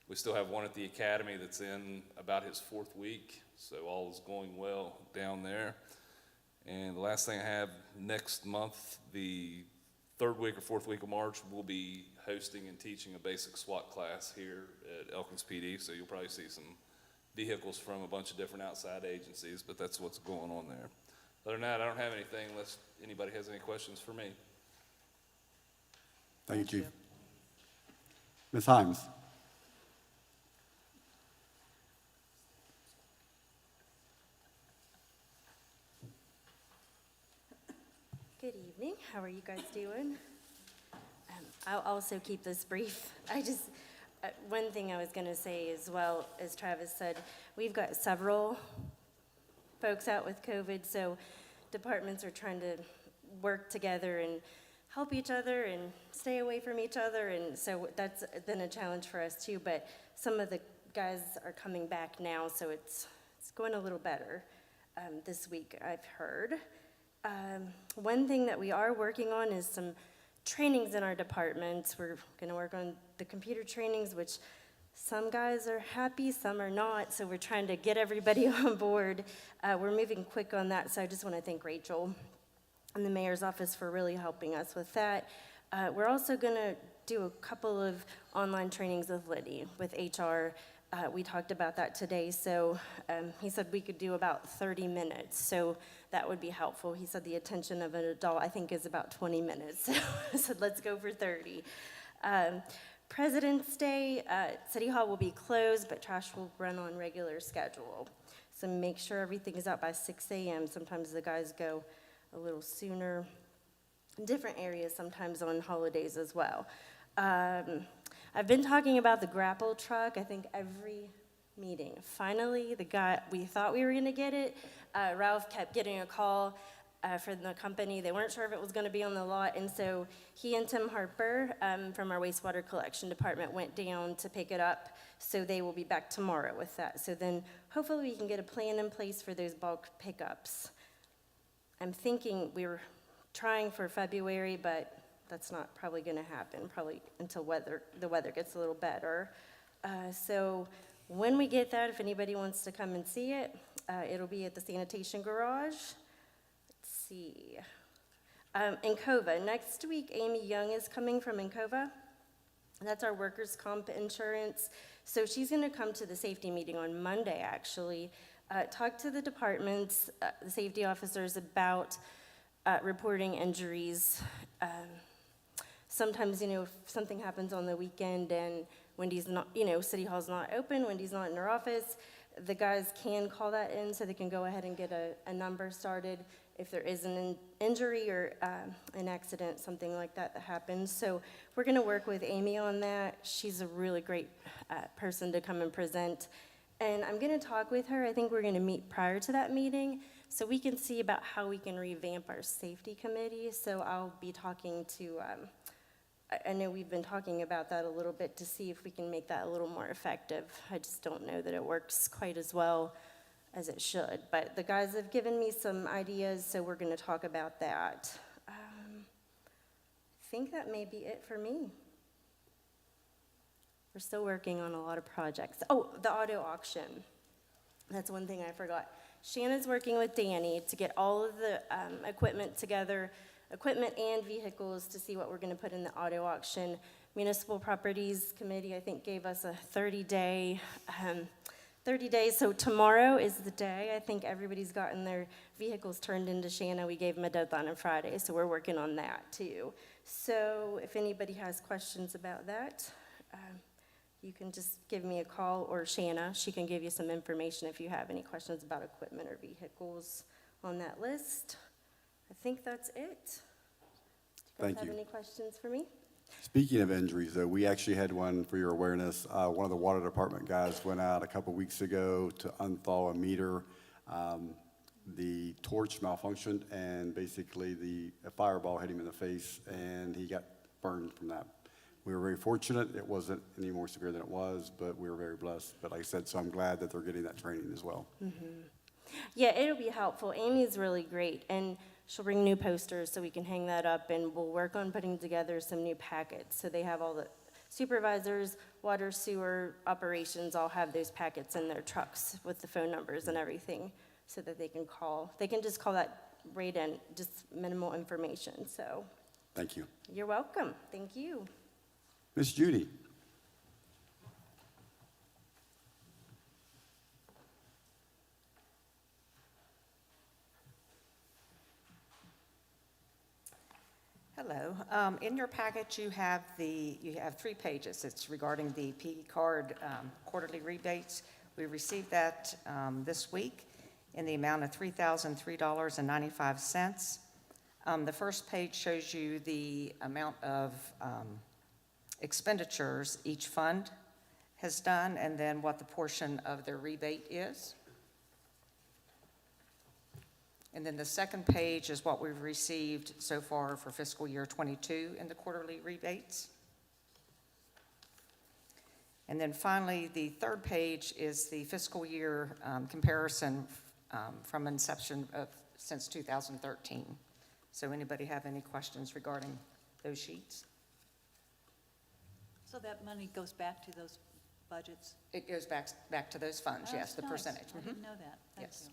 We still have one at the academy that's in about his 4th week, so all is going well down there. And the last thing I have, next month, the 3rd week or 4th week of March, we'll be hosting and teaching a basic SWAT class here at Elkins PD, so you'll probably see some vehicles from a bunch of different outside agencies, but that's what's going on there. Other than that, I don't have anything unless anybody has any questions for me. Thank you, Chief. Ms. Himes. Good evening. How are you guys doing? I'll also keep this brief. One thing I was going to say as well, as Travis said, we've got several folks out with COVID, so departments are trying to work together and help each other and stay away from each other, and so that's been a challenge for us too, but some of the guys are coming back now, so it's going a little better this week, I've heard. One thing that we are working on is some trainings in our department. We're going to work on the computer trainings, which some guys are happy, some are not, so we're trying to get everybody on board. We're moving quick on that, so I just want to thank Rachel and the mayor's office for really helping us with that. We're also going to do a couple of online trainings with Liddy, with HR. We talked about that today, so he said we could do about 30 minutes, so that would be helpful. He said the attention of an adult, I think, is about 20 minutes, so I said let's go for 30. President's Day, City Hall will be closed, but trash will run on regular schedule. So make sure everything is out by 6 a.m. Sometimes the guys go a little sooner. Different areas sometimes on holidays as well. I've been talking about the grapple truck, I think every meeting. Finally, the guy, we thought we were gonna get it. Ralph kept getting a call from the company. They weren't sure if it was gonna be on the lot, and so he and Tim Harper from our wastewater collection department went down to pick it up, so they will be back tomorrow with that. So then hopefully we can get a plan in place for those bulk pickups. I'm thinking we were trying for February, but that's not probably gonna happen, probably until the weather gets a little better. So When we get that, if anybody wants to come and see it, it'll be at the sanitation garage. Let's see. Encova, next week, Amy Young is coming from Encova. That's our workers' comp insurance. So she's gonna come to the safety meeting on Monday, actually, talk to the departments, the safety officers about reporting injuries. Sometimes, if something happens on the weekend and Wendy's not, City Hall's not open, Wendy's not in her office, the guys can call that in so they can go ahead and get a number started if there is an injury or an accident, something like that happens. So we're gonna work with Amy on that. She's a really great person to come and present. And I'm gonna talk with her. I think we're gonna meet prior to that meeting so we can see about how we can revamp our safety committee. So I'll be talking to, I know we've been talking about that a little bit to see if we can make that a little more effective. I just don't know that it works quite as well as it should. But the guys have given me some ideas, so we're gonna talk about that. I think that may be it for me. We're still working on a lot of projects. Oh, the auto auction. That's one thing I forgot. Shanna's working with Danny to get all of the equipment together, equipment and vehicles, to see what we're gonna put in the auto auction. Municipal Properties Committee, I think, gave us a 30 days. So tomorrow is the day. I think everybody's gotten their vehicles turned into Shanna. We gave them a deadline on Friday, so we're working on that too. So if anybody has questions about that, you can just give me a call, or Shanna. She can give you some information if you have any questions about equipment or vehicles on that list. I think that's it. Do you guys have any questions for me? Speaking of injuries, though, we actually had one for your awareness. One of the water department guys went out a couple weeks ago to unthaw a meter. The torch malfunctioned, and basically a fireball hit him in the face, and he got burned from that. We were very fortunate. It wasn't any more severe than it was, but we were very blessed. But like I said, so I'm glad that they're getting that training as well. Yeah, it'll be helpful. Amy's really great, and she'll bring new posters so we can hang that up, and we'll work on putting together some new packets. So they have all the supervisors, water, sewer, operations, all have those packets in their trucks with the phone numbers and everything so that they can call. They can just call that right in, just minimal information. So Thank you. you're welcome. Thank you. Miss Judy. Hello. In your packet, you have 3 pages. It's regarding the P card quarterly rebates. We received that this week in the amount of $3,003.95. The first page shows you the amount of expenditures each fund has done, and then what the portion of their rebate is. And then the second page is what we've received so far for fiscal year '22 in the quarterly rebates. And then finally, the third page is the fiscal year comparison from inception since 2013. So anybody have any questions regarding those sheets? So that money goes back to those budgets? It goes back to those funds, Oh, yes, the that's nice. percentage. I didn't know that. Thank Yes. you.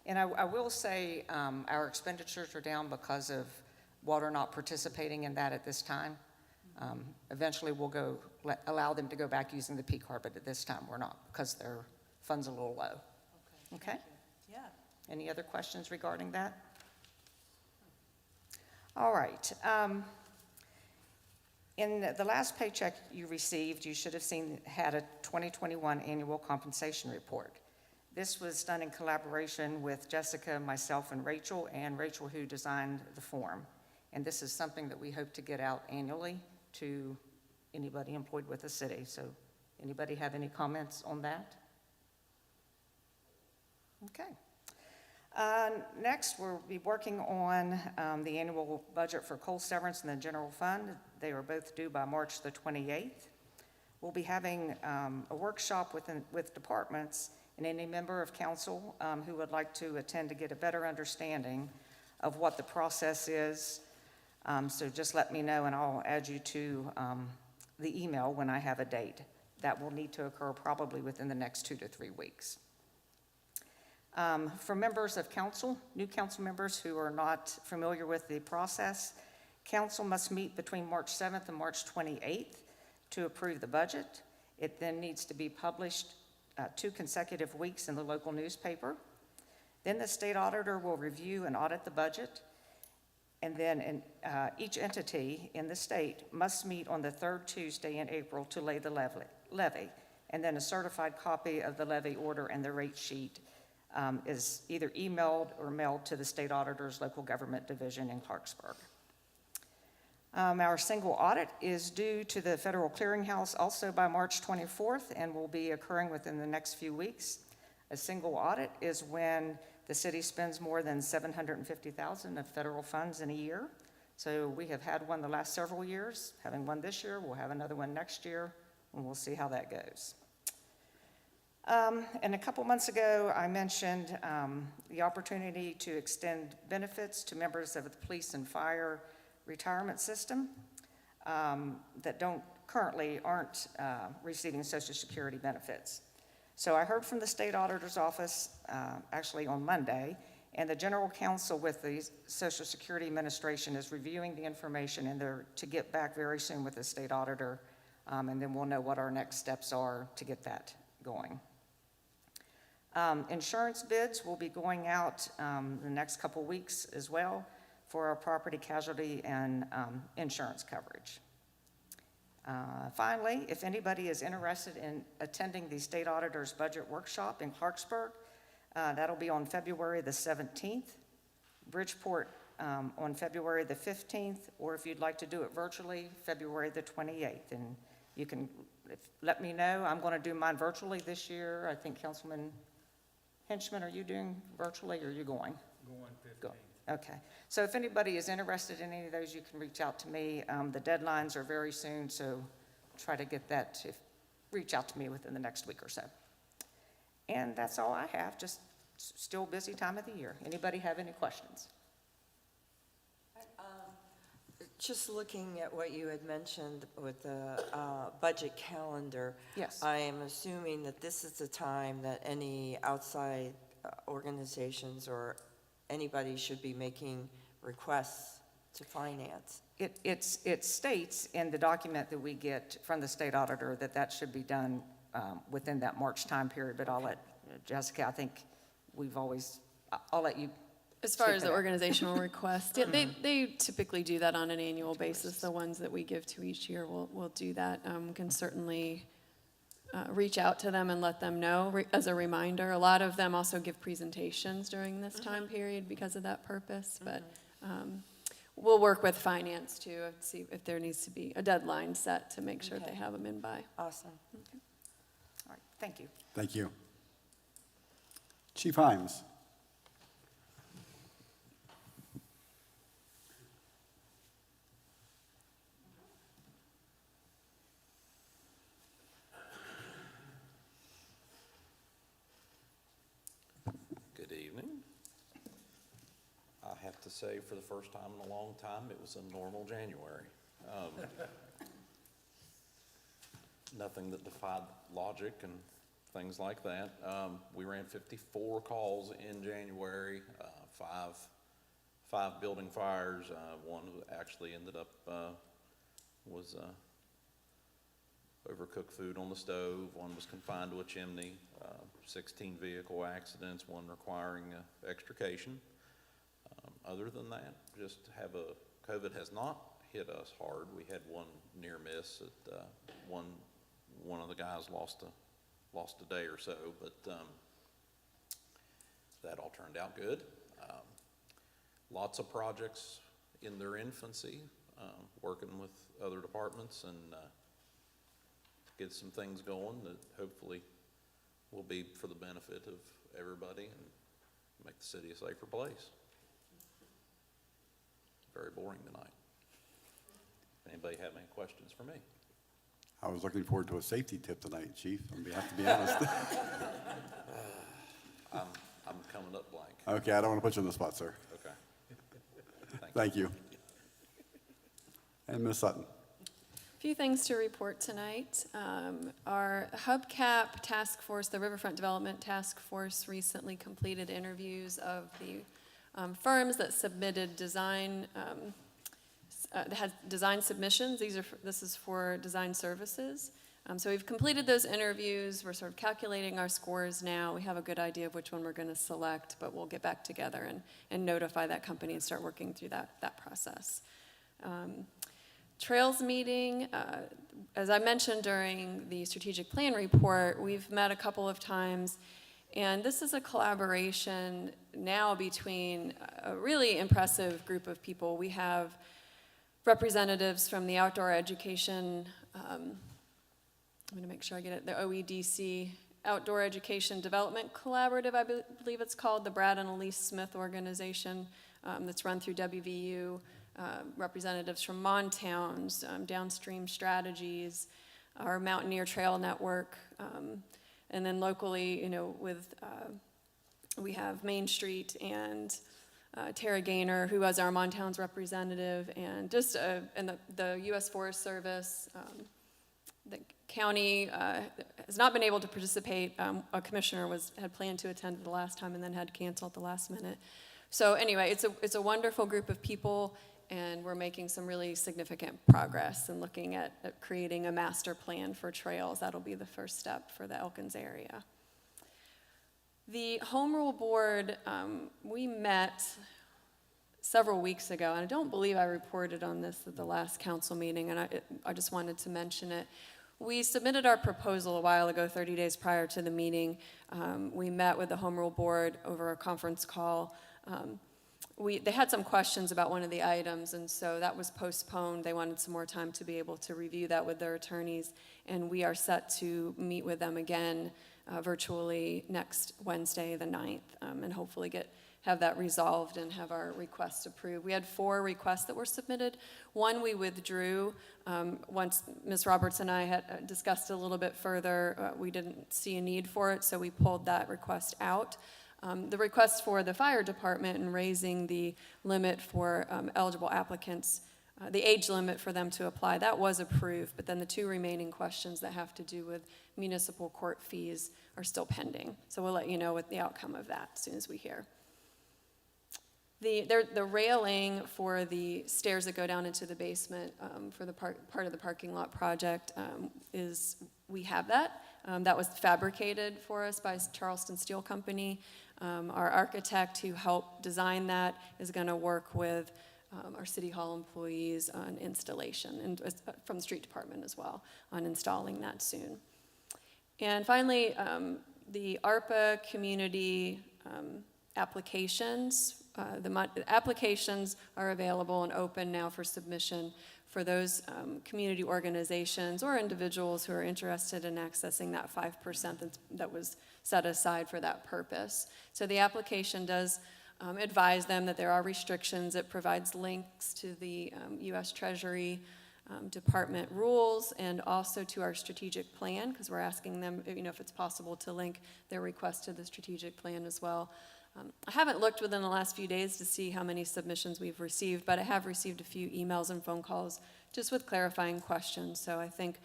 And I will say, our expenditures are down because of water not participating in that at this time. Eventually, we'll allow them to go back using the P card, but at this time, we're not, because their fund's a little low. Okay? Thank you. Yeah. Any other questions regarding that? All right. In the last paycheck you received, you should have had a 2021 annual compensation report. This was done in collaboration with Jessica, myself, and Rachel who designed the form. And this is something that we hope to get out annually to anybody employed with the city. So anybody have any comments on that? Okay. Next, we'll be working on the annual budget for coal severance and the general fund. They are both due by March the 28th. We'll be having a workshop with departments and any member of council who would like to attend to get a better understanding of what the process is. So just let me know and I'll add you to the email when I have a date. that will need to occur probably within the next 2 to 3 weeks. For members of council, new council members who are not familiar with the process, council must meet between March 7th and March 28th to approve the budget. It then needs to be published 2 consecutive weeks in the local newspaper. Then the state auditor will review and audit the budget. And then each entity in the state must meet on the 3rd Tuesday in April to lay the levy. And then a certified copy of the levy order and the rate sheet is either emailed or mailed to the state auditor's local government division in Clarksburg. Our single audit is due to the Federal Clearinghouse also by March 24th and will be occurring within the next few weeks. A single audit is when the city spends more than $750,000 of federal funds in a year. So we have had one the last several years, having one this year, we'll have another one next year, and we'll see how that goes. And a couple months ago, I mentioned the opportunity to extend benefits to members of the police and fire retirement system that currently aren't receiving Social Security benefits. So I heard from the state auditor's office actually on Monday, and the general counsel with the Social Security Administration is reviewing the information, and they're to get back very soon with the state auditor, and then we'll know what our next steps are to get that going. Insurance bids will be going out the next couple weeks as well for our property casualty and insurance coverage. Finally, if anybody is interested in attending the state auditor's budget workshop in Clarksburg, that'll be on February the 17th, Bridgeport on February the 15th, or if you'd like to do it virtually, February the 28th. And you can let me know. I'm going to do mine virtually this year. I think Councilman Henchman, are you doing virtually or are you going? Going 15th. Go. Okay. So if anybody is interested in any of those, you can reach out to me. The deadlines are very soon, so try to get that, reach out to me within the next week or so. And that's all I have, just still busy time of the year. Anybody have any questions? Just looking at what you had mentioned with the budget calendar. Yes. I am assuming that this is the time that any outside organizations or anybody should be making requests to finance. It states in the document that we get from the state auditor that should be done within that March time period, but I'll let Jessica, I think I'll let you. As far speak as to the that. organizational requests, yeah, they typically do that on an annual basis. The ones that we give to each year will do that. Can certainly reach out to them and let them know as a reminder. A lot of them also give presentations during this time period because of that purpose, but we'll work with finance too and see if there needs to be a deadline set to make sure they have them in by. Awesome. All right, thank you. Thank you. Chief Himes. Good evening. I have to say, for the first time in a long time, it was a normal January. Nothing that defied logic and things like that. We ran 54 calls in January, five building fires. One actually ended up, was overcooked food on the stove. One was confined to a chimney. 16 vehicle accidents, one requiring extrication. Other than that, COVID has not hit us hard. We had one near miss at one of the guys lost a day or so, but that all turned out good. Lots of projects in their infancy, working with other departments and get some things going that hopefully will be for the benefit of everybody and make the city a safer place. Very boring tonight. Anybody have any questions for me? I was looking forward to a safety tip tonight, Chief. I have to be honest. I'm coming up blank. Okay, I don't want to put you on the spot, sir. Okay. Thank you. And Ms. Sutton. Few things to report tonight. Our Hubcap Task Force, the Riverfront Development Task Force, recently completed interviews of the firms that submitted design, that had design submissions. This is for design services. So we've completed those interviews. We're sort of calculating our scores now. We have a good idea of which one we're going to select, but we'll get back together and notify that company and start working through that process. Trails meeting, as I mentioned during the strategic plan report, we've met a couple of times, and this is a collaboration now between a really impressive group of people. We have representatives from the outdoor education, I'm going to make sure I get it, the OEDC, Outdoor Education Development Collaborative, I believe it's called, the Brad and Elise Smith organization that's run through WVU. Representatives from Montowns, Downstream Strategies, our Mountaineer Trail Network, and then locally, we have Main Street and Tara Gaynor, who was our Montowns representative, and just and the U.S. Forest Service. The county has not been able to participate. A commissioner had planned to attend the last time and then had to cancel at the last minute. So anyway, it's a wonderful group of people. And we're making some really significant progress in looking at creating a master plan for trails. That'll be the first step for the Elkins area. The Home Rule Board, we met several weeks ago, and I don't believe I reported on this at the last council meeting, and I just wanted to mention it. We submitted our proposal a while ago, 30 days prior to the meeting. We met with the Home Rule Board over a conference call. They had some questions about one of the items, and so that was postponed. They wanted some more time to be able to review that with their attorneys, and we are set to meet with them again virtually next Wednesday, the 9th, and hopefully have that resolved and have our requests approved. We had 4 requests that were submitted. One we withdrew. Once Ms. Roberts and I had discussed a little bit further, we didn't see a need for it, so we pulled that request out. The request for the fire department and raising the limit for eligible applicants, the age limit for them to apply, that was approved, but then the 2 remaining questions that have to do with municipal court fees are still pending. So we'll let you know what the outcome of that as soon as we hear. The railing for the stairs that go down into the basement for the part of the parking lot project we have that. That was fabricated for us by Charleston Steel Company. Our architect who helped design that is going to work with our City Hall employees on installation, and from the street department as well, on installing that soon. And finally, the ARPA community applications. The applications are available and open now for submission for those community organizations or individuals who are interested in accessing that 5% that was set aside for that purpose. So the application does advise them that there are restrictions. It provides links to the U.S. Treasury Department rules and also to our strategic plan, because we're asking them, if it's possible to link their request to the strategic plan as well. I haven't looked within the last few days to see how many submissions we've received, but I have received a few emails and phone calls just with clarifying questions. So I think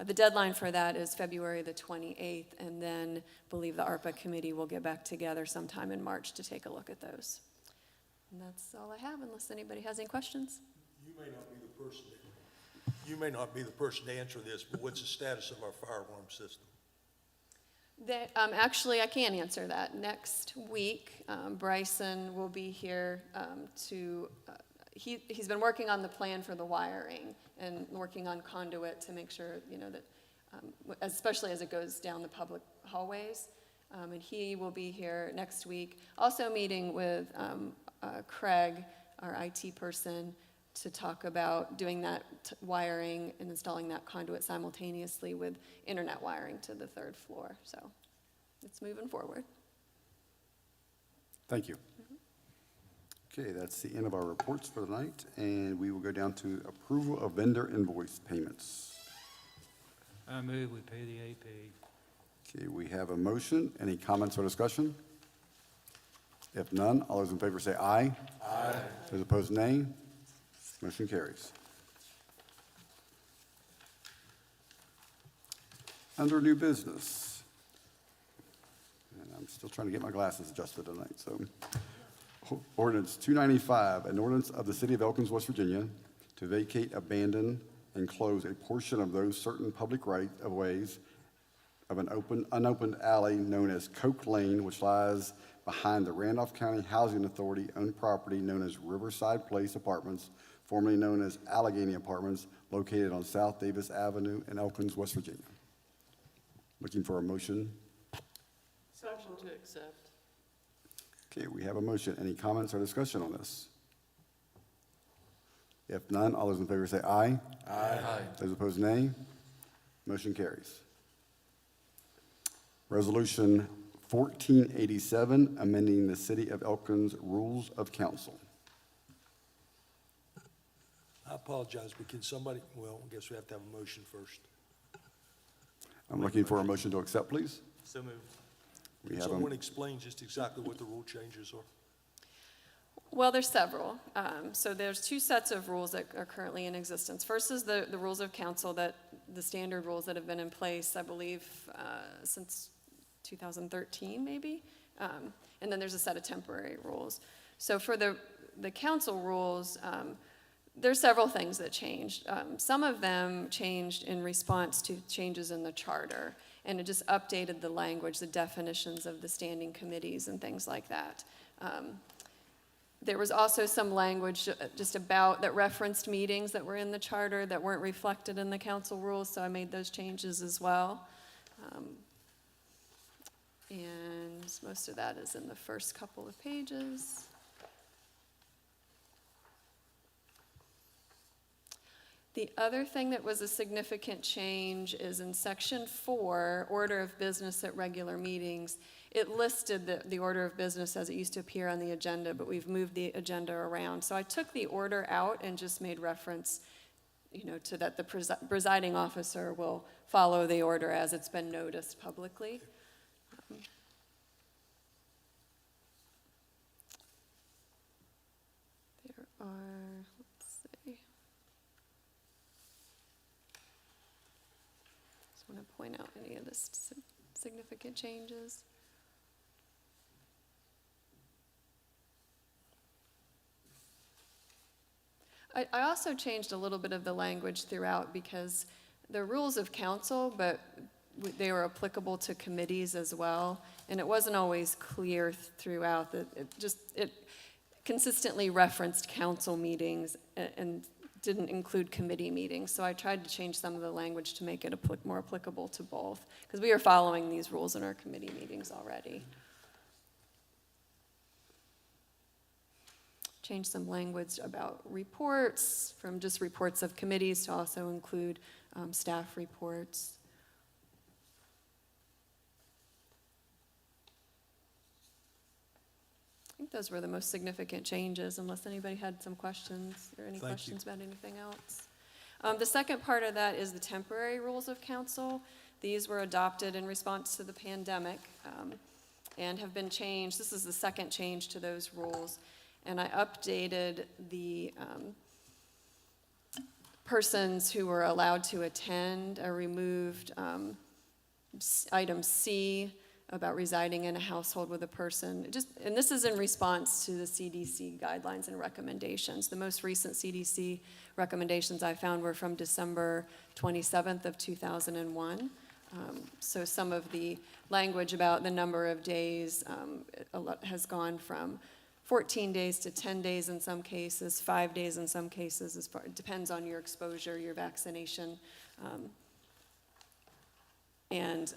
the deadline for that is February the 28th, and then I believe the ARPA committee will get back together sometime in March to take a look at those. And that's all I have, unless anybody has any questions. You may not be the person to answer this, but what's the status of our fire alarm system? Actually, I can answer that. Next week, Bryson will be here he's been working on the plan for the wiring and working on conduit to make sure, that, especially as it goes down the public hallways. And he will be here next week. Also meeting with Craig, our IT person, to talk about doing that wiring and installing that conduit simultaneously with internet wiring to the 3rd floor. So it's moving forward. Thank you. Okay, that's the end of our reports for the night, and we will go down to approval of vendor invoice payments. I move we pay the AP. Okay, we have a motion. Any comments or discussion? If none, all those in favor say aye. Aye. Those opposed, nay. Motion carries. Under new business, and I'm still trying to get my glasses adjusted tonight, so. Ordinance 295, an ordinance of the City of Elkins, West Virginia, to vacate, abandon, and close a portion of those certain public right-of-ways of an unopened alley known as Coke Lane, which lies behind the Randolph County Housing Authority owned property known as Riverside Place Apartments, formerly known as Allegheny Apartments, located on South Davis Avenue in Elkins, West Virginia. Looking for a motion. Motion to accept. Okay, we have a motion. Any comments or discussion on this? If none, all those in favor say aye. Aye. Those opposed, nay. Motion carries. Resolution 1487, amending the City of Elkins Rules of Council. I apologize, but can somebody, well, I guess we have to have a motion first. I'm looking for a motion to accept, please. So moved. We Can have someone a, explain just exactly what the rule changes are? Well, there's several. So there's two sets of rules that are currently in existence. First is the rules of council, that the standard rules that have been in place, I believe, since 2013, maybe. And then there's a set of temporary rules. So for the council rules, there's several things that changed. Some of them changed in response to changes in the charter, and it just updated the language, the definitions of the standing committees and things like that. There was also some language just about that referenced meetings that were in the charter that weren't reflected in the council rules, so I made those changes as well. And most of that is in the first couple of pages. The other thing that was a significant change is in section 4, order of business at regular meetings. It listed the order of business as it used to appear on the agenda, but we've moved the agenda around. So I took the order out and just made reference, to that the presiding officer will follow the order as it's been noticed publicly. There are, let's see. Just want to point out any of the significant changes. I also changed a little bit of the language throughout because the rules of council, but they were applicable to committees as well, and it wasn't always clear throughout that it consistently referenced council meetings and didn't include committee meetings. So I tried to change some of the language to make it more applicable to both, because we are following these rules in our committee meetings already. Change some language about reports, from just reports of committees to also include staff reports. I think those were the most significant changes, unless anybody had some questions or any questions about anything else. The second part of that is the temporary rules of council. These were adopted in response to the pandemic and have been changed. This is the second change to those rules. And I updated the persons who were allowed to attend. I removed item C about residing in a household with a person. And this is in response to the CDC guidelines and recommendations. The most recent CDC recommendations I found were from December 27th of 2001. So some of the language about the number of days has gone from 14 days to 10 days in some cases, 5 days in some cases. It depends on your exposure, your vaccination. And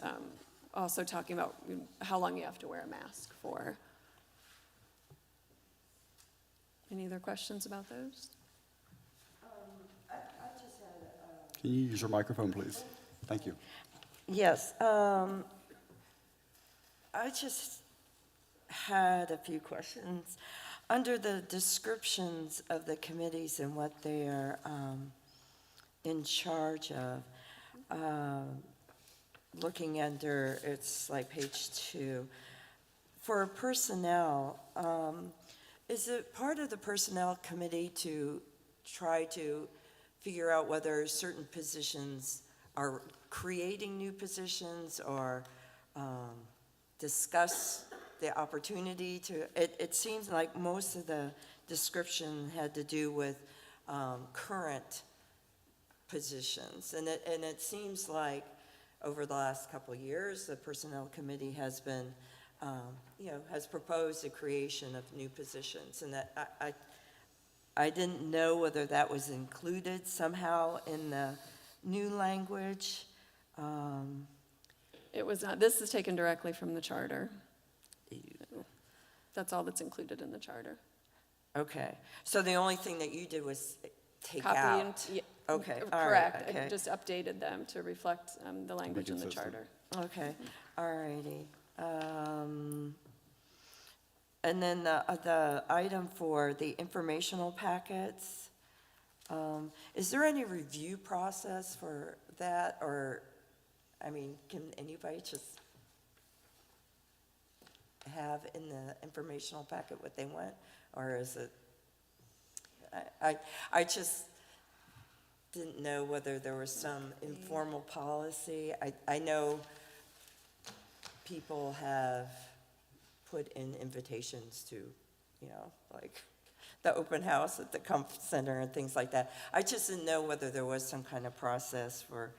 also talking about how long you have to wear a mask for. Any other questions about those? I just had Can you use your microphone, please? Thank you. Yes, I just had a few questions. Under the descriptions of the committees and what they are in charge of, looking under, it's like page 2. For personnel, is it part of the personnel committee to try to figure out whether certain positions are creating new positions or discuss the opportunity to, it seems like most of the description had to do with current positions. And it seems like over the last couple of years, the Personnel Committee has been, has proposed the creation of new positions. And that I didn't know whether that was included somehow in the new language. It was not, this is taken directly from the charter. That's all that's included in the charter. Okay, so the only thing that you did was take Copy out? and, yeah, Okay, all right, correct. okay. I just updated them to reflect the language in the consistent. charter. Okay, all righty. And then the item for the informational packets, is there any review process for that? Or, I mean, can anybody just have in the informational packet what they want? Or is it, I just didn't know whether there was some informal policy. I know people have put in invitations to, like the open house at the Comp Center and things like that. I just didn't know whether there was some kind of process where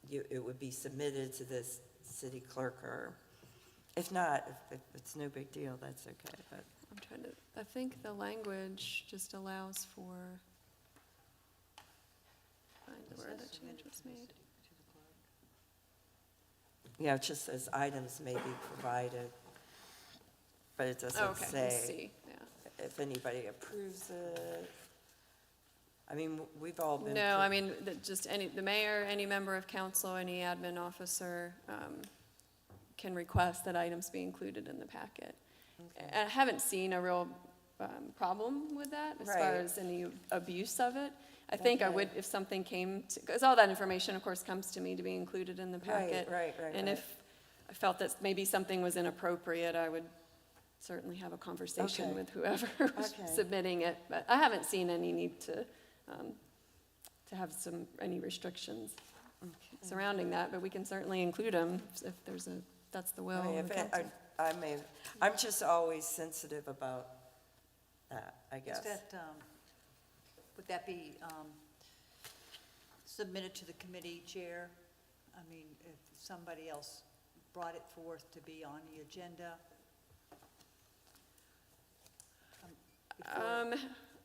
it would be submitted to this city clerk, or if not, if it's no big deal, that's okay. But I think the language just allows for, find where the change was made. yeah, it just says items may be provided, but it doesn't Okay, I say see, yeah. if anybody approves it. I mean, we've all been. No, I mean, just the mayor, any member of council, any admin officer can request that items be included in the packet. Okay. And I haven't seen a real problem with that as far Right. as any abuse of it. I think I Okay. would, if something came to, because all that information, of course, comes to me to be included in the packet. Right. And right. if I felt that maybe something was inappropriate, I would certainly have a conversation Okay. with whoever was Okay. submitting it. But I haven't seen any need to have any restrictions surrounding that, but we can certainly include them if that's the will I mean, of the if council. I'm just always sensitive about that, I Is guess. that, would that be submitted to the committee chair? I mean, if somebody else brought it forth to be on the agenda? before-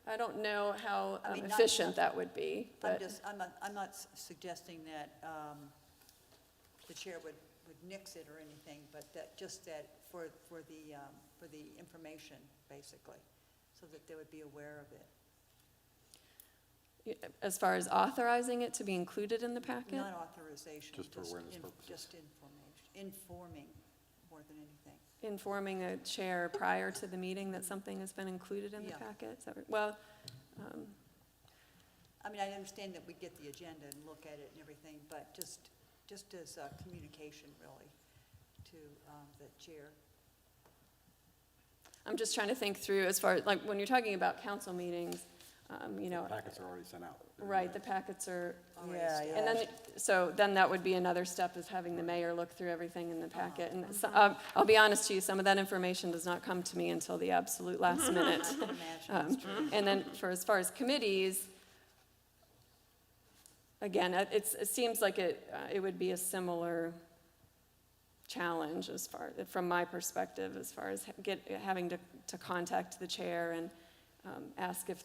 I don't know how I mean, efficient that would be, but. I'm not suggesting that the chair would nix it or anything, but just that for the information, basically, so that they would be aware of it. As far as authorizing it to be included in the packet? Not authorization. Just for awareness purposes. Just information, informing more than anything. Informing a chair prior to the meeting that something has been included in the Yeah. packet? Is that right? Well, I mean, I understand that we get the agenda and look at it and everything, but just as a communication, really, to the chair. I'm just trying to think through as far, like, when you're talking about council meetings, Packets are already sent out. right, the packets are, Yeah, yeah. and then that would be another step, is having the mayor look through everything in the packet. And so, I'll be honest to you, some of that information does not come to me until the absolute last minute. I can imagine, that's true. And then as far as committees, again, it seems like it would be a similar challenge from my perspective, as far as having to contact the chair and ask if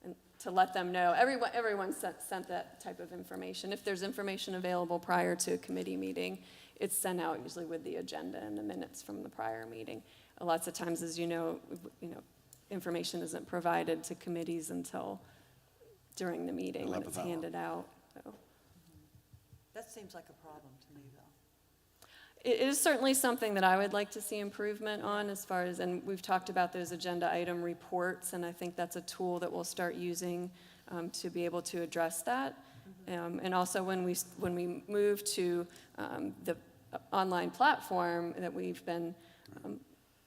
and to let them know. Everyone sent that type of information. If there's information available prior to a committee meeting, it's sent out usually with the agenda and the minutes from the prior meeting. Lots of times, as you know, information isn't provided to committees until during the meeting when it's 11th hour. handed out. So. That seems like a problem to me, though. It is certainly something that I would like to see improvement on, as far as, and we've talked about those agenda item reports, and I think that's a tool that we'll start using to be able to address that. And also when we move to the online platform that we've been,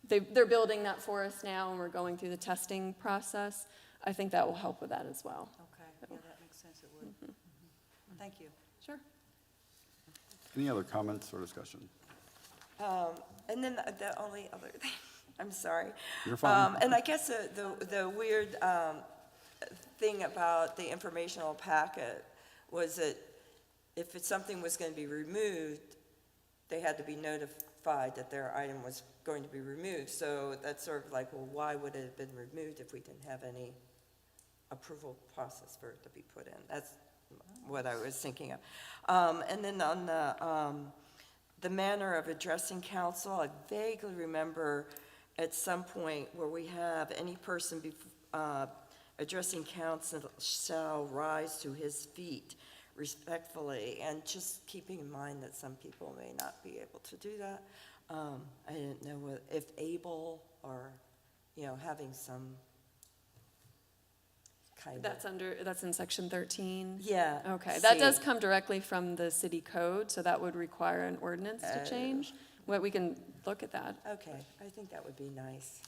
they're building that for us now, and we're going through the testing process. I think that will help with that as well. Okay, yeah, that makes sense, it would. Thank you. Sure. Any other comments or discussion? And then the only other thing, I'm sorry. You're fine. And I guess the weird thing about the informational packet was that if something was going to be removed, they had to be notified that their item was going to be removed. So that's sort of like, well, why would it have been removed if we didn't have any approval process for it to be put in? That's what I was thinking of. And then on the manner of addressing council, I vaguely remember at some point where we have any person addressing council shall rise to his feet respectfully, and just keeping in mind that some people may not be able to do that. I didn't know if able or, having some kind of. That's in section 13? Yeah. Okay, that does C. come directly from the city code, so that would require an ordinance to change. Well, we can look at that. Okay, I think that would be nice.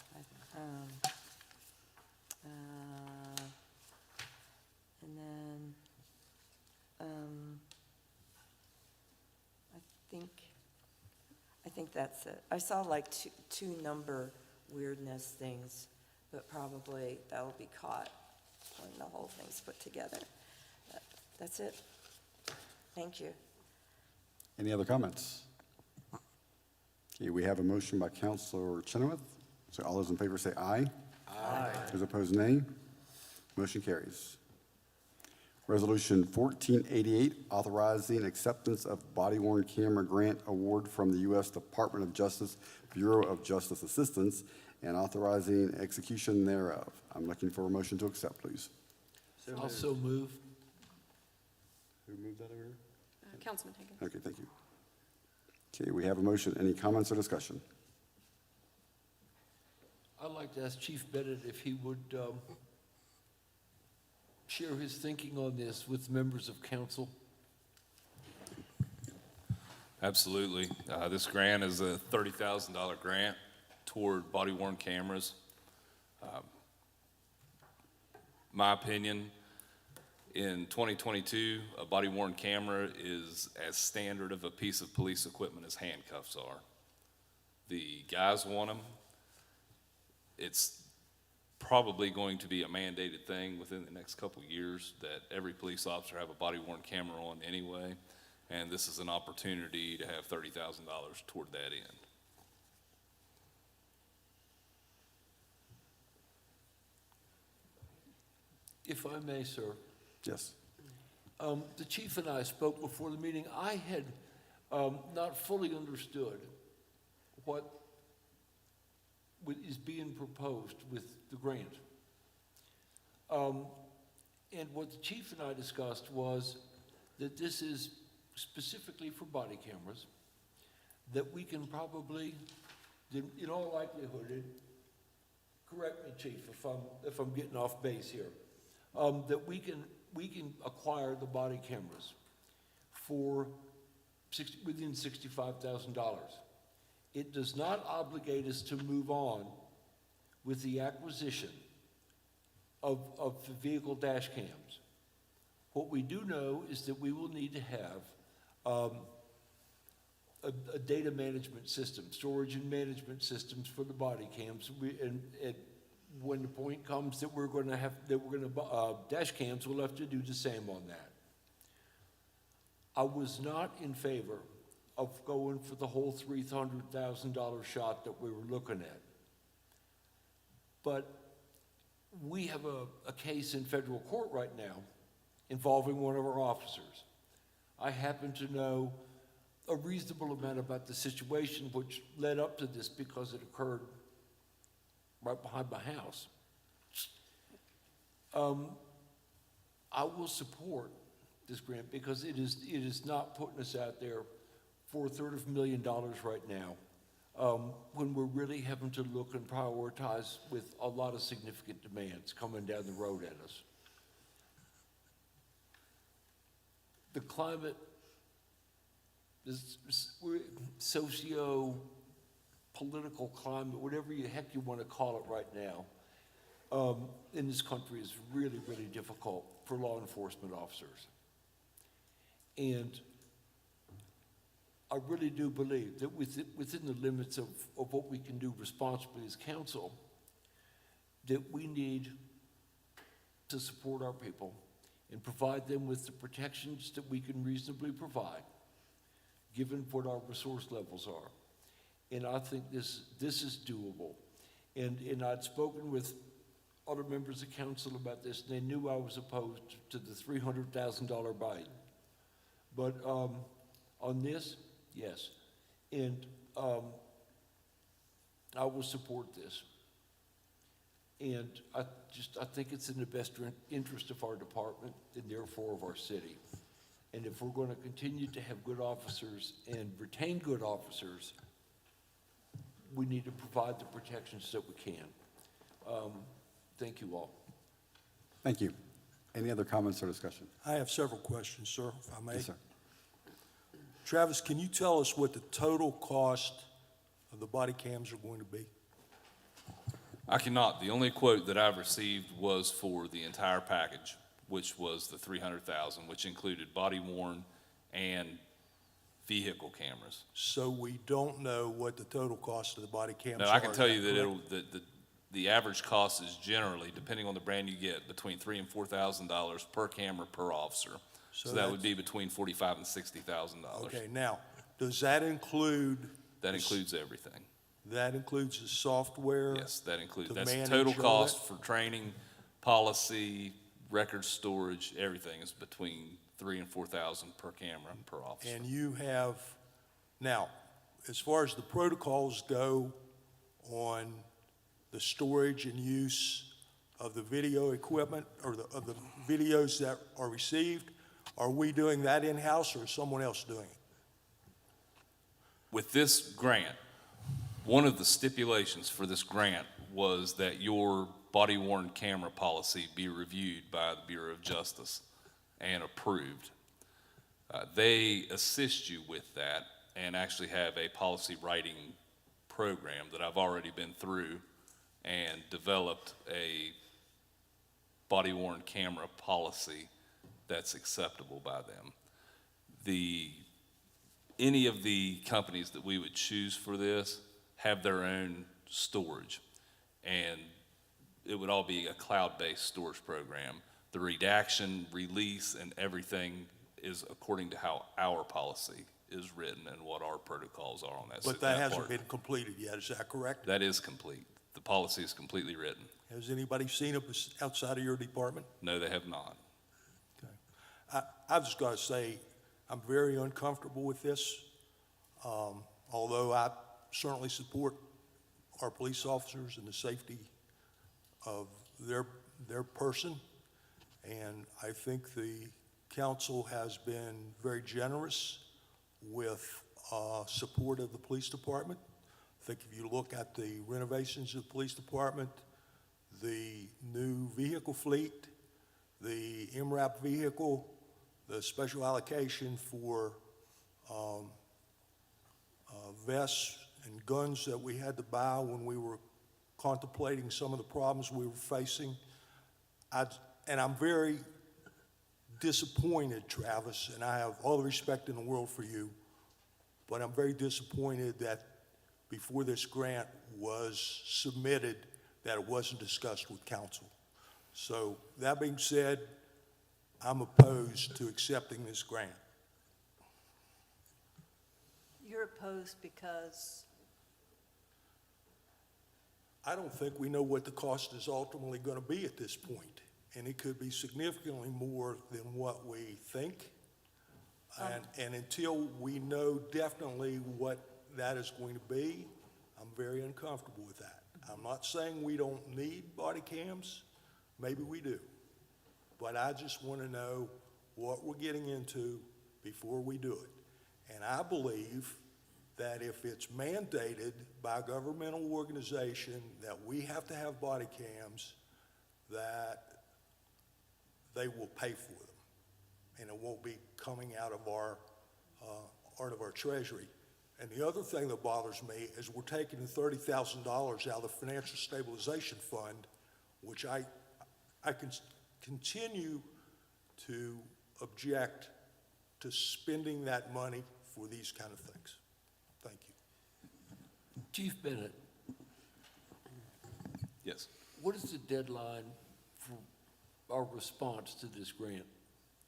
And then, I think that's it. I saw like two number weirdness things, but probably that'll be caught when the whole thing's put together. That's it. Thank you. Any other comments? Okay, we have a motion by Counselor Chenoweth. So all those in favor say aye. Aye. Those opposed, nay. Motion carries. Resolution 1488, authorizing acceptance of body-worn camera grant award from the U.S. Department of Justice Bureau of Justice Assistance and authorizing execution thereof. I'm looking for a motion to accept, please. Also move. Who moved that over here? Councilman Higgins. Okay, thank you. Okay, we have a motion. Any comments or discussion? I'd like to ask Chief Bennett if he would share his thinking on this with members of council. Absolutely. This grant is a $30,000 grant toward body-worn cameras. My opinion, in 2022, a body-worn camera is as standard of a piece of police equipment as handcuffs are. The guys want them. It's probably going to be a mandated thing within the next couple of years that every police officer have a body-worn camera on anyway, and this is an opportunity to have $30,000 toward that end. If I may, sir. Yes. The chief and I spoke before the meeting. I had not fully understood what is being proposed with the grant. And what the chief and I discussed was that this is specifically for body cameras, that we can probably, in all likelihood, correct me, chief, if I'm getting off base here, that we can acquire the body cameras for within $65,000. It does not obligate us to move on with the acquisition of the vehicle dash cams. What we do know is that we will need to have a data management system, storage and management systems for the body cams. When the point comes that we're going to dash cams, we'll have to do the same on that. I was not in favor of going for the whole $300,000 shot that we were looking at. But we have a case in federal court right now involving one of our officers. I happen to know a reasonable amount about the situation which led up to this because it occurred right behind my house. I will support this grant because it is not putting us out there for $250,000 right now, when we're really having to look and prioritize with a lot of significant demands coming down the road at us. The climate, this socio-political climate, whatever the heck you want to call it right now, in this country is really, really difficult for law enforcement officers. And I really do believe that within the limits of what we can do responsibly as council, that we need to support our people and provide them with the protections that we can reasonably provide, given what our resource levels are. And I think this is doable. And I'd spoken with other members of council about this, and they knew I was opposed to the $300,000 buy-in. But on this, yes. And I will support this. And I think it's in the best interest of our department and therefore of our city. And if we're going to continue to have good officers and retain good officers, we need to provide the protections that we can. Thank you all. Thank you. Any other comments or discussion? I have several questions, sir, if I may. Yes, sir. Travis, can you tell us what the total cost of the body cams are going to be? I cannot. The only quote that I've received was for the entire package, which was the $300,000, which included body worn and vehicle cameras. So we don't know what the total cost of the body cams are. No, I can tell you is that the average cost is generally, depending on the brand you get, between $3,000 and $4,000 per camera per officer. So that would be between $45,000 and $60,000. Okay, now, does that include? That includes everything. That includes the software? Yes, that includes, to that's manage total all cost for training, policy, record storage, everything is between $3,000 and $4,000 per camera per officer. And you have, now, as far as the protocols go on the storage and use of the video equipment or of the videos that are received, are we doing that in-house or is someone else doing it? With this grant, one of the stipulations for this grant was that your body-worn camera policy be reviewed by the Bureau of Justice and approved. They assist you with that and actually have a policy writing program that I've already been through and developed a body-worn camera policy that's acceptable by them. Any of the companies that we would choose for this have their own storage, and it would all be a cloud-based storage program. The redaction, release, and everything is according to how our policy is written and what our protocols are on that. But that hasn't been completed yet, is that correct? That is complete. The policy is completely written. Has anybody seen it outside of your department? No, they have not. Okay. I've just got to say, I'm very uncomfortable with this, although I certainly support our police officers and the safety of their person. And I think the council has been very generous with support of the police department. I think if you look at the renovations of the police department, the new vehicle fleet, the MRAP vehicle, the special allocation for vests and guns that we had to buy when we were contemplating some of the problems we were facing. And I'm very disappointed, Travis, and I have all the respect in the world for you, but I'm very disappointed that before this grant was submitted, that it wasn't discussed with council. So that being said, I'm opposed to accepting this grant. You're opposed because? I don't think we know what the cost is ultimately going to be at this point, and it could be significantly more than what we think. And until we know definitely what that is going to be, I'm very uncomfortable with that. I'm not saying we don't need body cams. Maybe we do. But I just want to know what we're getting into before we do it. And I believe that if it's mandated by a governmental organization that we have to have body cams, that they will pay for them. And it won't be coming out of our treasury. And the other thing that bothers me is we're taking $30,000 out of the Financial Stabilization Fund, which I can continue to object to spending that money for these kind of things. Thank you. Chief Bennett, Yes. what is the deadline for our response to this grant?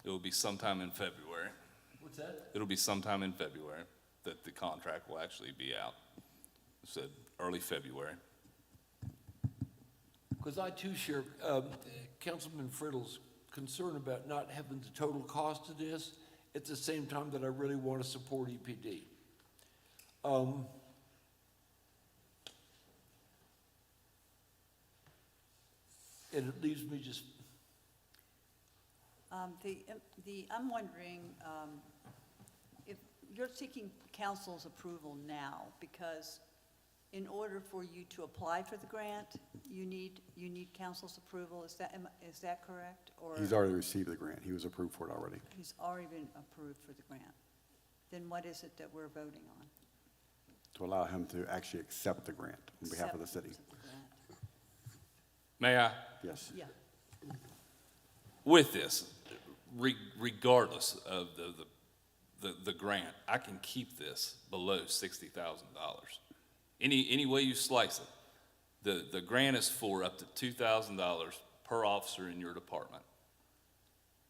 It will be sometime in February. What's that? It'll be sometime in February that the contract will actually be out. I said early February. Because I too share Councilman Friddle's concern about not having the total cost of this at the same time that I really want to support EPD. And it leaves me just, I'm wondering, if you're seeking council's approval now, because in order for you to apply for the grant, you need council's approval, is that correct? Or He's already received the grant. He was approved for it already. he's already been approved for the grant? Then what is it that we're voting on? To allow him to actually accept the grant on behalf of the city. Accept the grant. May I? Yes. Yeah. With this, regardless of the grant, I can keep this below $60,000. Any way you slice it, the grant is for up to $2,000 per officer in your department.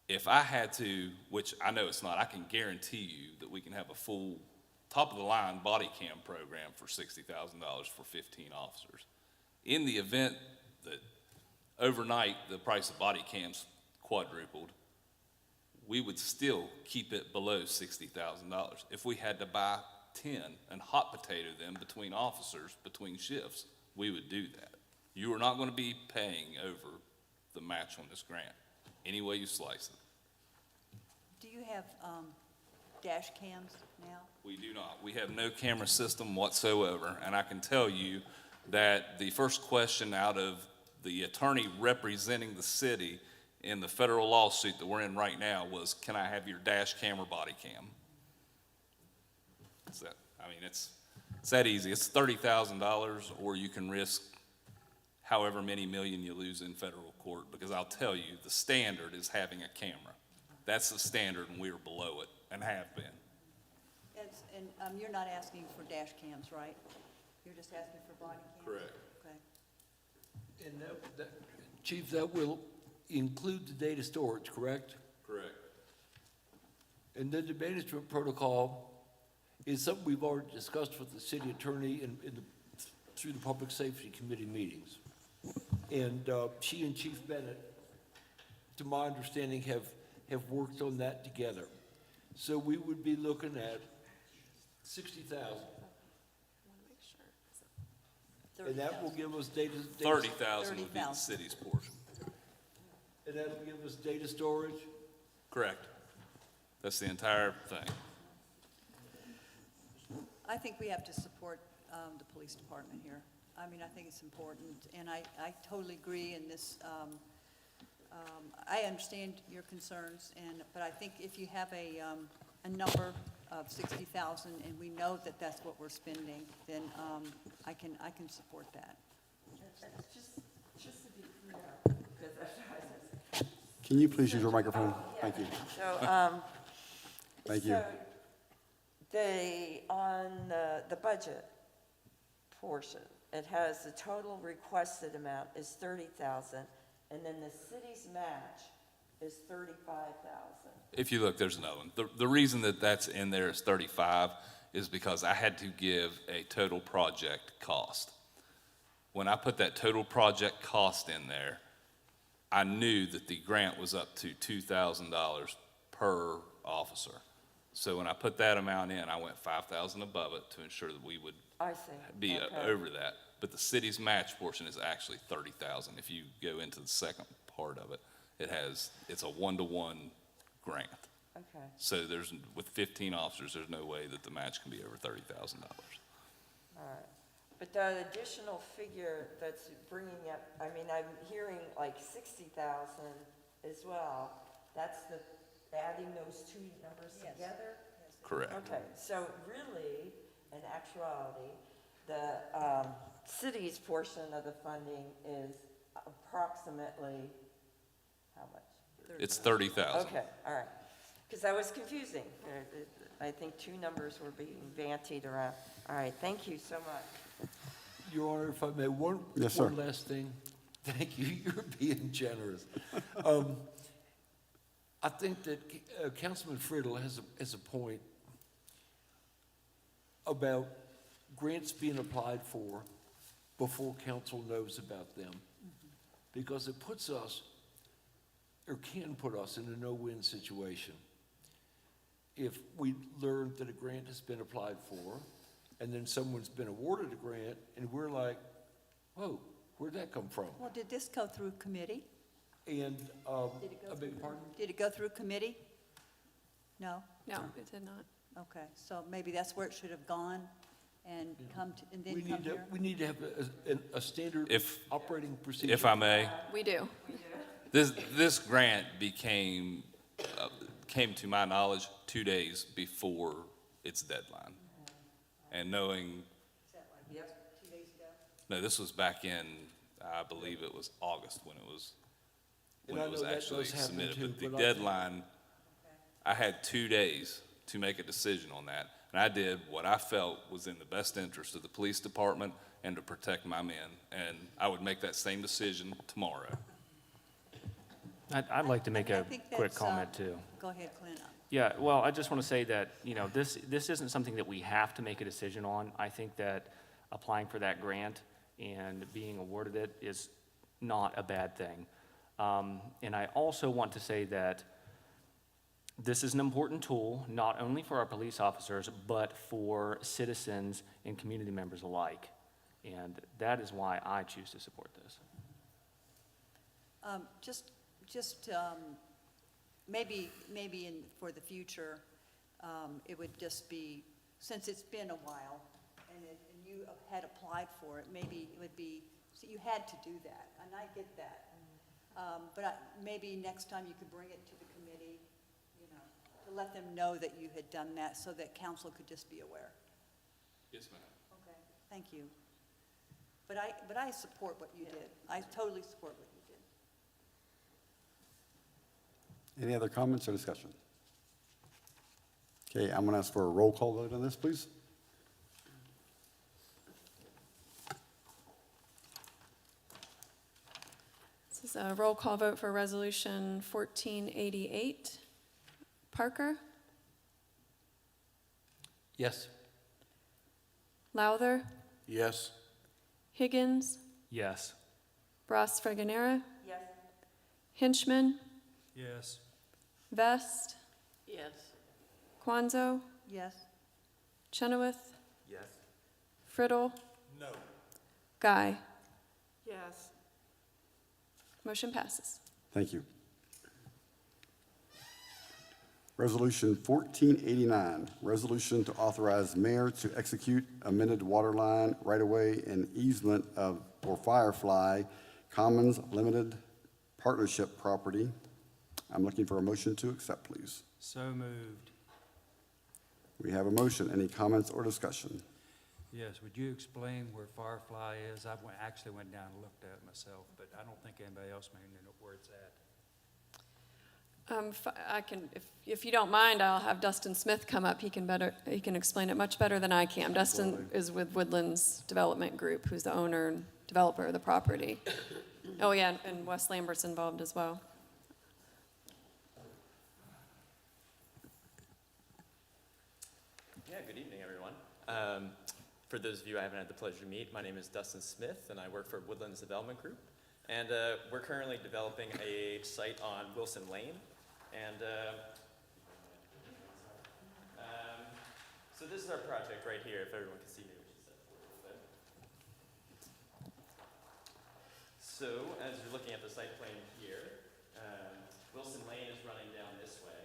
If I had to, which I know it's not, I can guarantee you that we can have a full top-of-the-line body cam program for $60,000 for 15 officers. In the event that overnight the price of body cams quadrupled, we would still keep it below $60,000. If we had to buy 10 and hot potato them between officers, between shifts, we would do that. You are not going to be paying over the match on this grant, any way you slice it. Do you have dash cams now? We do not. We have no camera system whatsoever, and I can tell you that the first question out of the attorney representing the city in the federal lawsuit that we're in right now was, can I have your dash cam or body cam? It's that, I mean, it's that easy. It's $30,000, or you can risk however many million you lose in federal court, because I'll tell you, the standard is having a camera. That's the standard, and we're below it, and have been. And you're not asking for dash cams, right? You're just asking for body cams? Correct. Okay. and Chief, that will include the data storage, correct? Correct. And then the management protocol is something we've already discussed with the city attorney through the Public Safety Committee meetings. And she and Chief Bennett, to my understanding, have worked on that together. So we would be looking at 60,000. And that will give us data. 30,000 would be the city's portion. And that'll give us data storage? Correct. That's the entire thing. I think we have to support the police department here. I mean, I think it's important, and I totally agree in this. I understand your concerns, but I think if you have a number of 60,000, and we know that that's what we're spending, then I can support that. Just to be clear, because Can you please use your microphone? Thank you. so, Thank you. So on the budget portion, it has the total requested amount is 30,000, and then the city's match is 35,000. If you look, there's another one. The reason that that's in there is 35 is because I had to give a total project cost. When I put that total project cost in there, I knew that the grant was up to $2,000 per officer. So when I put that amount in, I went 5,000 above it to ensure that we would I see. be Okay. over that. But the city's match portion is actually 30,000. If you go into the second part of it, it's a 1-to-1 grant. Okay. So with 15 officers, there's no way that the match can be over $30,000. All right. But the additional figure that's bringing up, I mean, I'm hearing like 60,000 as well. That's adding those two numbers together? Correct. Okay, so really, in actuality, the city's portion of the funding is approximately, how much? It's 30,000. Okay, all right. because that was confusing. I think two numbers were being bantied around. All right, thank you so much. Your Honor, if I may, Yes, sir. one last thing. Thank you, you're being generous. I think that Councilman Friddle has a point about grants being applied for before council knows about them. Because it puts us, or can put us, in a no-win situation. If we learn that a grant has been applied for, and then someone's been awarded a grant, and we're like, whoa, where'd that come from? Well, did this go through committee? And, Did it go I beg your through- pardon? Did it go through committee? No? No, it did not. Okay, so maybe that's where it should have gone and come to, and then We come need to, here? we need to have a standard If- operating procedure. If I may, We do. this grant came to my knowledge 2 days before its deadline. And knowing, Is that like 2 days ago? no, this was back in, I believe it was August when it was And I know that actually does happen submitted. too, But the but I- deadline, I had 2 days to make a decision on that. And I did what I felt was in the best interest of the police department and to protect my men. And I would make that same decision tomorrow. I'd like to make I a think quick that's, comment, too. Go ahead, Clint. Yeah, well, I just want to say that, this isn't something that we have to make a decision on. I think that applying for that grant and being awarded it is not a bad thing. And I also want to say that this is an important tool, not only for our police officers, but for citizens and community members alike. And that is why I choose to support this. Maybe for the future, it would just be, since it's been a while, and you had applied for it, maybe it would be, so you had to do that, and I get that. But maybe next time you could bring it to the committee, to let them know that you had done that, so that council could just be aware. Yes, ma'am. Okay, thank you. But I support what you did. I totally support what you did. Any other comments or discussion? Okay, I'm going to ask for a roll call vote on this, please. This is a roll call vote for Resolution 1488. Parker? Yes. Lowther? Yes. Higgins? Yes. Ross Fregenera? Yes. Hinchman? Yes. Vest? Yes. Quanzo? Yes? Chenoweth? Yes. Friddle? No. Guy? Yes. Motion passes. Thank you. Resolution 1489, resolution to authorize mayor to execute amended water line right-of-way and easement for Firefly Commons Limited Partnership property. I'm looking for a motion to accept, please. So moved. We have a motion. Any comments or discussion? Yes, would you explain where Firefly is? Actually went down and looked at it myself, but I don't think anybody else may know where it's at. I can, if you don't mind, I'll have Dustin Smith come up. He can explain it much better than I can. Dustin is with Woodlands Development Group, who's the owner and developer of the property. Oh, yeah, and Wes Lambert's involved as well. Yeah, good evening, everyone. For those of you I haven't had the pleasure to meet, my name is Dustin Smith, and I work for Woodlands Development Group. And we're currently developing a site on Wilson Lane. And so this is our project right here, if everyone can see me, which is that. So as you're looking at the site plan here, Wilson Lane is running down this way.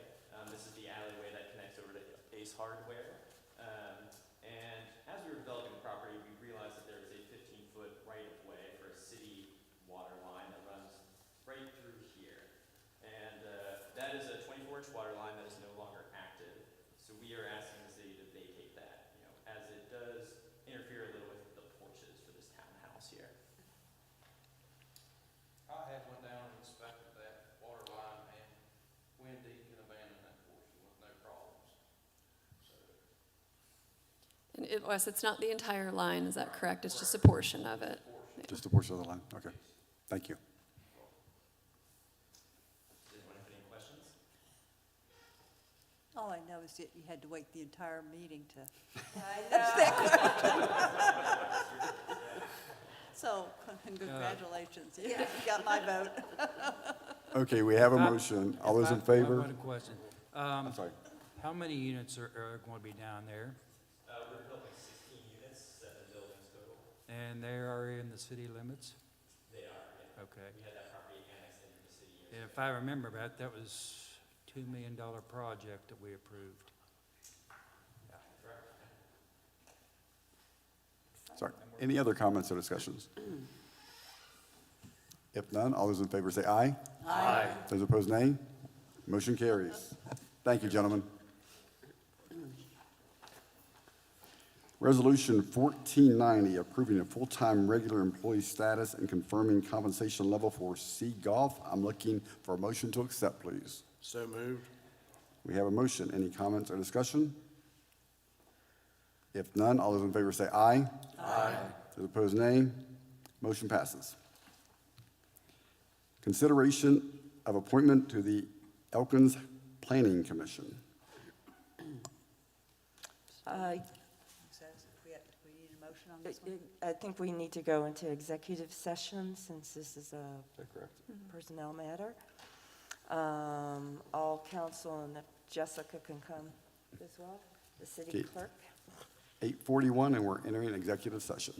This is the alleyway that connects over to Ace Hardware. And as we were developing the property, we realized that there was a 15-foot right-of-way for a city water line that runs right through here. And that is a 24-inch water line that is no longer active. So we are asking the city to vacate that, as it does interfere a little with the porches for this townhouse here. I had went down and inspected that water line, and Wendy can abandon that portion. Wes, it's not the entire line, is that correct? It's just a portion of it. Yeah. Just a portion of the line? Okay. Thank you. Does anyone have any questions? All I know is that you had to wait the entire meeting to. So, congratulations, you got my vote. Okay, we have a motion. All those in I have favor? one question. I'm sorry. How many units are going to be down there? We're building 16 units, 7 buildings total. And they are in the city limits? They are, yeah. Okay. We had that property annexed into the city years And if I remember right, that was $2 million project that we approved. Sorry. Any other comments or discussions? If none, all those in favor say aye. Aye. Those opposed, nay. Motion carries. Thank you, gentlemen. Resolution 1490, approving a full-time regular employee status and confirming compensation level for Sea Golf. I'm looking for a motion to accept, please. So moved. We have a motion. Any comments or discussion? If none, all those in favor say aye. Aye. Those opposed, nay. Motion passes. Consideration of appointment to the Elkins Planning Commission. We need a motion on this one? I think we need to go into executive session since this is a personnel matter. All council and if Jessica can come as well, the city Okay. clerk. 8:41, and we're entering executive session.